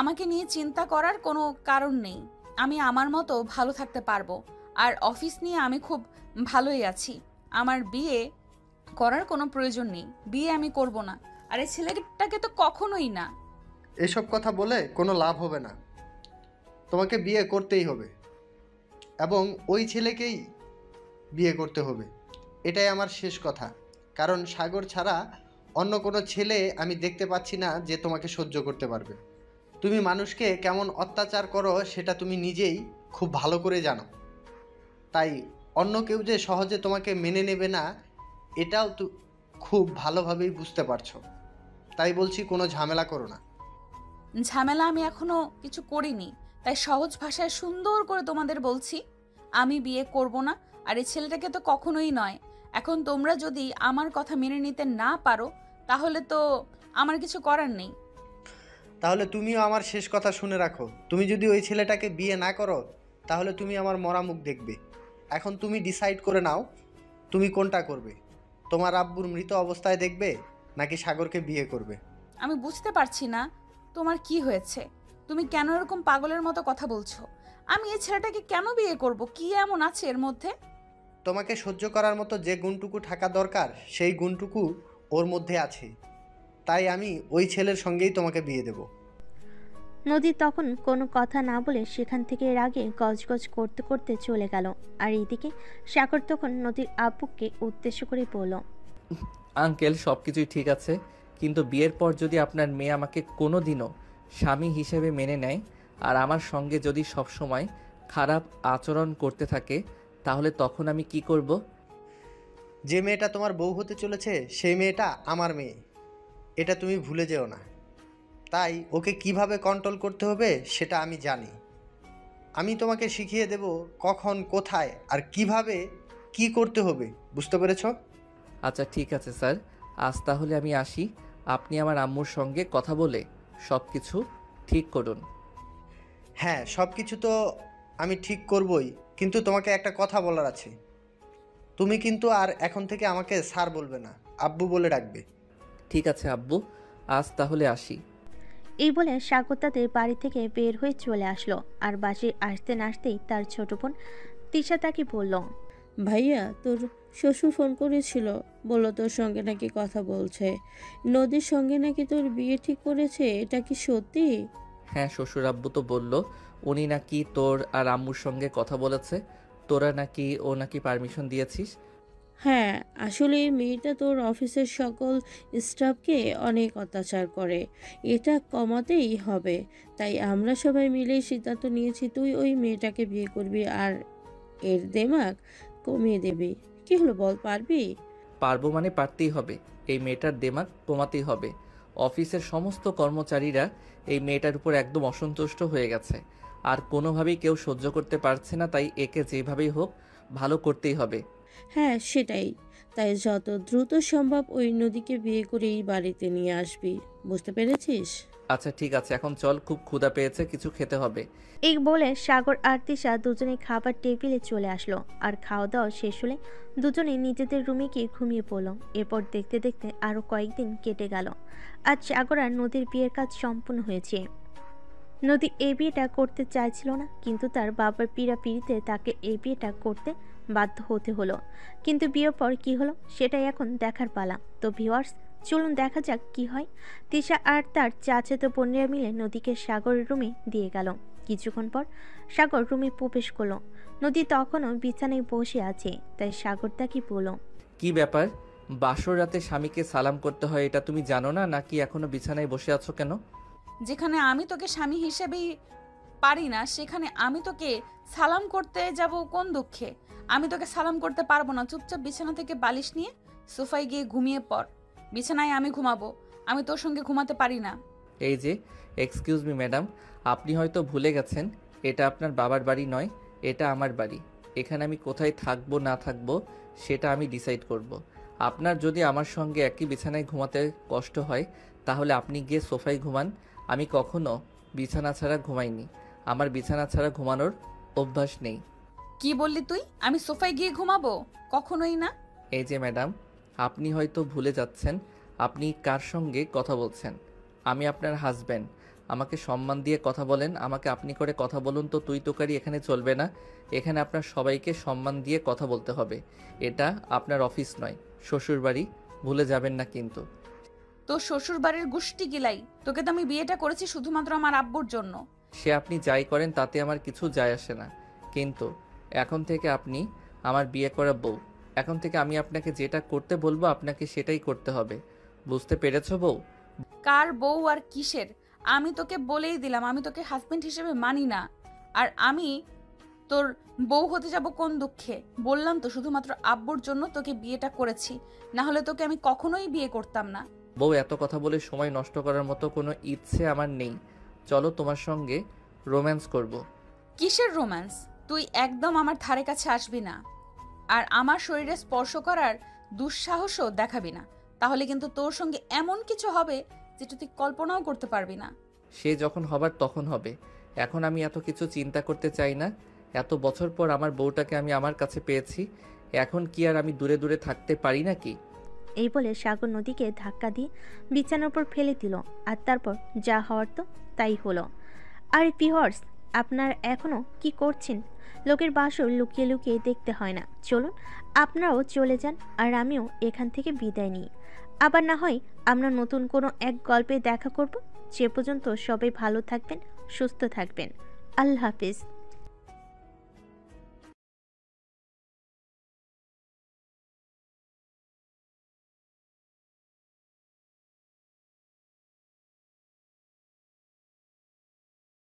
আমাকে নিয়ে চিন্তা করার কোনো কারণ নেই। আমি আমার মতো ভালো থাকতে পারবো, আর অফিস নিয়ে আমি খুব ভালোই আছি। আমার বিয়ে করার কোনো প্রয়োজন নেই, বিয়ে আমি করব না। আর এই ছেলেটাকে তো কখনোই না। এসব কথা বলে কোনো লাভ হবে না, তোমাকে বিয়ে করতেই হবে, এবং ওই ছেলেকেই বিয়ে করতে হবে। এটাই আমার শেষ কথা, কারণ সাগর ছাড়া অন্য কোনো ছেলে আমি দেখতে পাচ্ছি না যে তোমাকে সহ্য করতে পারবে। তুমি মানুষকে কেমন অত্যাচার করো সেটা তুমি নিজেই খুব ভালো করে জানো, তাই অন্য কেউ যে সহজে তোমাকে মেনে নেবে না এটাও তো খুব ভালোভাবেই বুঝতে পারছো। তাই বলছি কোনো ঝামেলা করো না। ঝামেলা আমি এখনো কিছু করিনি, তাই সহজ ভাষায় সুন্দর করে তোমাদের বলছি আমি বিয়ে করব না। আর এই ছেলেটাকে তো কখনোই নয়। এখন তোমরা যদি আমার কথা মেনে নিতে না পারো তাহলে তো আমার কিছু করার নেই। তাহলে তুমিও আমার শেষ কথা শুনে রাখো, তুমি যদি ওই ছেলেটাকে বিয়ে না করো তাহলে তুমি আমার মরা মুখ দেখবে। এখন তুমি ডিসাইড করে নাও তুমি কোনটা করবে, তোমার আব্বুর মৃত অবস্থায় দেখবে নাকি সাগরকে বিয়ে করবে। আমি বুঝতে পারছি না তোমার কি হয়েছে, তুমি কেন এরকম পাগলের মতো কথা বলছো? আমি এই ছেলেটাকে কেন বিয়ে করব? কি এমন আছে এর মধ্যে? তোমাকে সহ্য করার মতো যে গুণটুকু থাকা দরকার সেই গুণটুকু ওর মধ্যে আছে, তাই আমি ওই ছেলের সঙ্গেই তোমাকে বিয়ে দেব। নদী তখন কোনো কথা না বলে সেখান থেকে রাগে গজগজ করতে করতে চলে গেল। আর এইদিকে সাগর তখন নদীর আব্বুকে উদ্দেশ্য করে বলল, আঙ্কেল, সব কিছুই ঠিক আছে, কিন্তু বিয়ের পর যদি আপনার মেয়ে আমাকে কোনো দিনও স্বামী হিসেবে মেনে নেয় আর আমার সঙ্গে যদি সবসময় খারাপ আচরণ করতে থাকে, তাহলে তখন আমি কি করব? যে মেয়েটা তোমার বউ হতে চলেছে সেই মেয়েটা আমার মেয়ে, এটা তুমি ভুলে যেও না। তাই ওকে কিভাবে কন্ট্রোল করতে হবে সেটা আমি জানি। আমি তোমাকে শিখিয়ে দেব কখন, কোথায় আর কিভাবে কি করতে হবে, বুঝতে পেরেছো? আচ্ছা ঠিক আছে স্যার, আজ তাহলে আমি আসি। আপনি আমার আম্মুর সঙ্গে কথা বলে সব কিছু ঠিক করুন। হ্যাঁ, সব কিছু তো আমি ঠিক করবই, কিন্তু তোমাকে একটা কথা বলার আছে। তুমি কিন্তু আর এখন থেকে আমাকে স্যার বলবে না, আব্বু বলে ডাকবে। ঠিক আছে আব্বু, আজ তাহলে আসি। এই বলে সাগর তাদের বাড়ি থেকে বের হয়ে চলে আসলো। আর বাসে আসতে না আসতেই তার ছোট বোন তিশা তাকে বলল, ভাইয়া, তোর শ্বশুর ফোন করেছিল, বললো তোর সঙ্গে নাকি কথা বলছে, নদীর সঙ্গে নাকি তোর বিয়ে ঠিক করেছে, এটা কি সত্যি? হ্যাঁ, শ্বশুর আব্বু তো বলল উনি নাকি তোর আর আম্মুর সঙ্গে কথা বলেছে, তোরা নাকি ও নাকি পারমিশন দিয়েছিস। হ্যাঁ, আসলে এই মেয়েটা তোর অফিসের সকল স্টাফকে অনেক অত্যাচার করে, এটা কমাতেই হবে। তাই আমরা সবাই মিলে সিদ্ধান্ত নিয়েছি তুই ওই মেয়েটাকে বিয়ে করবি আর এর দেমাগ কমিয়ে দেবি। কি হলো বল, পারবি? পারবো মানে পারতেই হবে, এই মেয়েটার দেমাগ কমাতেই হবে। অফিসের সমস্ত কর্মচারীরা এই মেয়েটার উপর একদম অসন্তুষ্ট হয়ে গেছে, আর কোনোভাবেই কেউ সহ্য করতে পারছে না, তাই একে যেভাবেই হোক ভালো করতেই হবে। হ্যাঁ সেটাই, তাই যত দ্রুত সম্ভব ওই নদীকে বিয়ে করে এই বাড়িতে নিয়ে আসবি, বুঝতে পেরেছিস? আচ্ছা ঠিক আছে, এখন চল, খুব ক্ষুধা পেয়েছে, কিছু খেতে হবে। এই বলে সাগর আর তিশা দুজনে খাবার টেবিলে চলে আসলো। আর খাওয়া দাওয়া শেষ হলে দুজনে নিজেদের রুমে গিয়ে ঘুমিয়ে পড়ল। এরপর দেখতে দেখতে আরও কয়েকদিন কেটে গেল। আজ সাগর আর নদীর বিয়ের কাজ সম্পূর্ণ হয়েছে। নদী এই বিয়েটা করতে চাইছিল না, কিন্তু তার বাবার পীড়াপিড়িতে তাকে এই বিয়েটা করতে বাধ্য হতে হলো। কিন্তু বিয়ের পর কি হলো সেটাই এখন দেখার পালা। তো ভিউয়ার্স, চলুন দেখা যাক কি হয়। তিশা আর তার চাচাতো বোনেরা মিলে নদীকে সাগরের রুমে দিয়ে গেল। কিছুক্ষণ পর সাগর রুমে প্রবেশ করলো। নদী তখনও বিছানায় বসে আছে, তাই সাগর তাকে বলল, কি ব্যাপার, বাসর রাতে স্বামীকে সালাম করতে হয় এটা তুমি জানো না, নাকি এখনো বিছানায় বসে আছো কেন? যেখানে আমি তোকে স্বামী হিসেবেই পারি না, সেখানে আমি তোকে সালাম করতে যাব কোন দুঃখে? আমি তোকে সালাম করতে পারবো না। চুপচাপ বিছানা থেকে বালিশ নিয়ে সোফায় গিয়ে ঘুমিয়ে পড়। বিছানায় আমি ঘুমাবো, আমি তোর সঙ্গে ঘুমাতে পারি না। এই যে, এক্সকিউজ মি ম্যাডাম, আপনি হয়তো ভুলে গেছেন এটা আপনার বাবার বাড়ি নয়, এটা আমার বাড়ি। এখানে আমি কোথায় থাকবো না থাকবো সেটা আমি ডিসাইড করব। আপনার যদি আমার সঙ্গে একই বিছানায় ঘুমাতে কষ্ট হয় তাহলে আপনি গিয়ে সোফায় ঘুমান। আমি কখনো বিছানা ছাড়া ঘুমাইনি, আমার বিছানা ছাড়া ঘুমানোর অভ্যাস নেই। কি বললি তুই? আমি সোফায় গিয়ে ঘুমাবো? কখনোই না। এই যে ম্যাডাম, আপনি হয়তো ভুলে যাচ্ছেন আপনি কার সঙ্গে কথা বলছেন। আমি আপনার হাজব্যান্ড, আমাকে সম্মান দিয়ে কথা বলেন, আমাকে আপনি করে কথা বলুন। তো তুই তোকারি এখানে চলবে না, এখানে আপনার সবাইকে সম্মান দিয়ে কথা বলতে হবে। এটা আপনার অফিস নয়, শ্বশুর বাড়ি, ভুলে যাবেন না কিন্তু। তোর শ্বশুর বাড়ির গুষ্টি গিলাই, তোকে তো আমি বিয়েটা করেছি শুধুমাত্র আমার আব্বুর জন্য। সে আপনি যাই করেন তাতে আমার কিছু যায় আসে না, কিন্তু এখন থেকে আপনি আমার বিয়ে করা বউ। এখন থেকে আমি আপনাকে যেটা করতে বলবো আপনাকে সেটাই করতে হবে, বুঝতে পেরেছো বউ? কার বউ আর কিসের? আমি তোকে বলেই দিলাম আমি তোকে হাজবেন্ড হিসেবে মানি না। আর আমি তোর বউ হতে যাব কোন দুঃখে? বললাম তো শুধুমাত্র আব্বুর জন্য তোকে বিয়েটা করেছি, না হলে তোকে আমি কখনোই বিয়ে করতাম না। বউ, এত কথা বলে সময় নষ্ট করার মতো কোনো ইচ্ছে আমার নেই। চলো তোমার সঙ্গে রোম্যান্স করব। কিসের রোম্যান্স? তুই একদম আমার ধারে কাছে আসবি না, আর আমার শরীরে স্পর্শ করার দুঃসাহসও দেখাবি না। তাহলে কিন্তু তোর সঙ্গে এমন কিছু হবে যেটা তুই কল্পনাও করতে পারবি না। সে যখন হবার তখন হবে, এখন আমি এত কিছু চিন্তা করতে চাই না। এত বছর পর আমার বউটাকে আমি আমার কাছে পেয়েছি, এখন কি আর আমি দূরে দূরে থাকতে পারি নাকি? এই বলে সাগর নদীকে ধাক্কা দিয়ে বিছানার উপর ফেলে দিল। আর তারপর যা হওয়ার তো তাই হলো। আর ভিউয়ার্স, আপনার এখনো কি করছেন? লোকের বাসর লুকিয়ে লুকিয়ে দেখতে হয় না। চলুন আপনারাও চলে যান, আর আমিও এখান থেকে বিদায় নিই। আবার না হয় আমরা নতুন কোনো এক গল্পে দেখা করব। সে পর্যন্ত সবাই ভালো থাকবেন, সুস্থ থাকবেন। আল্লাহ হাফিজ।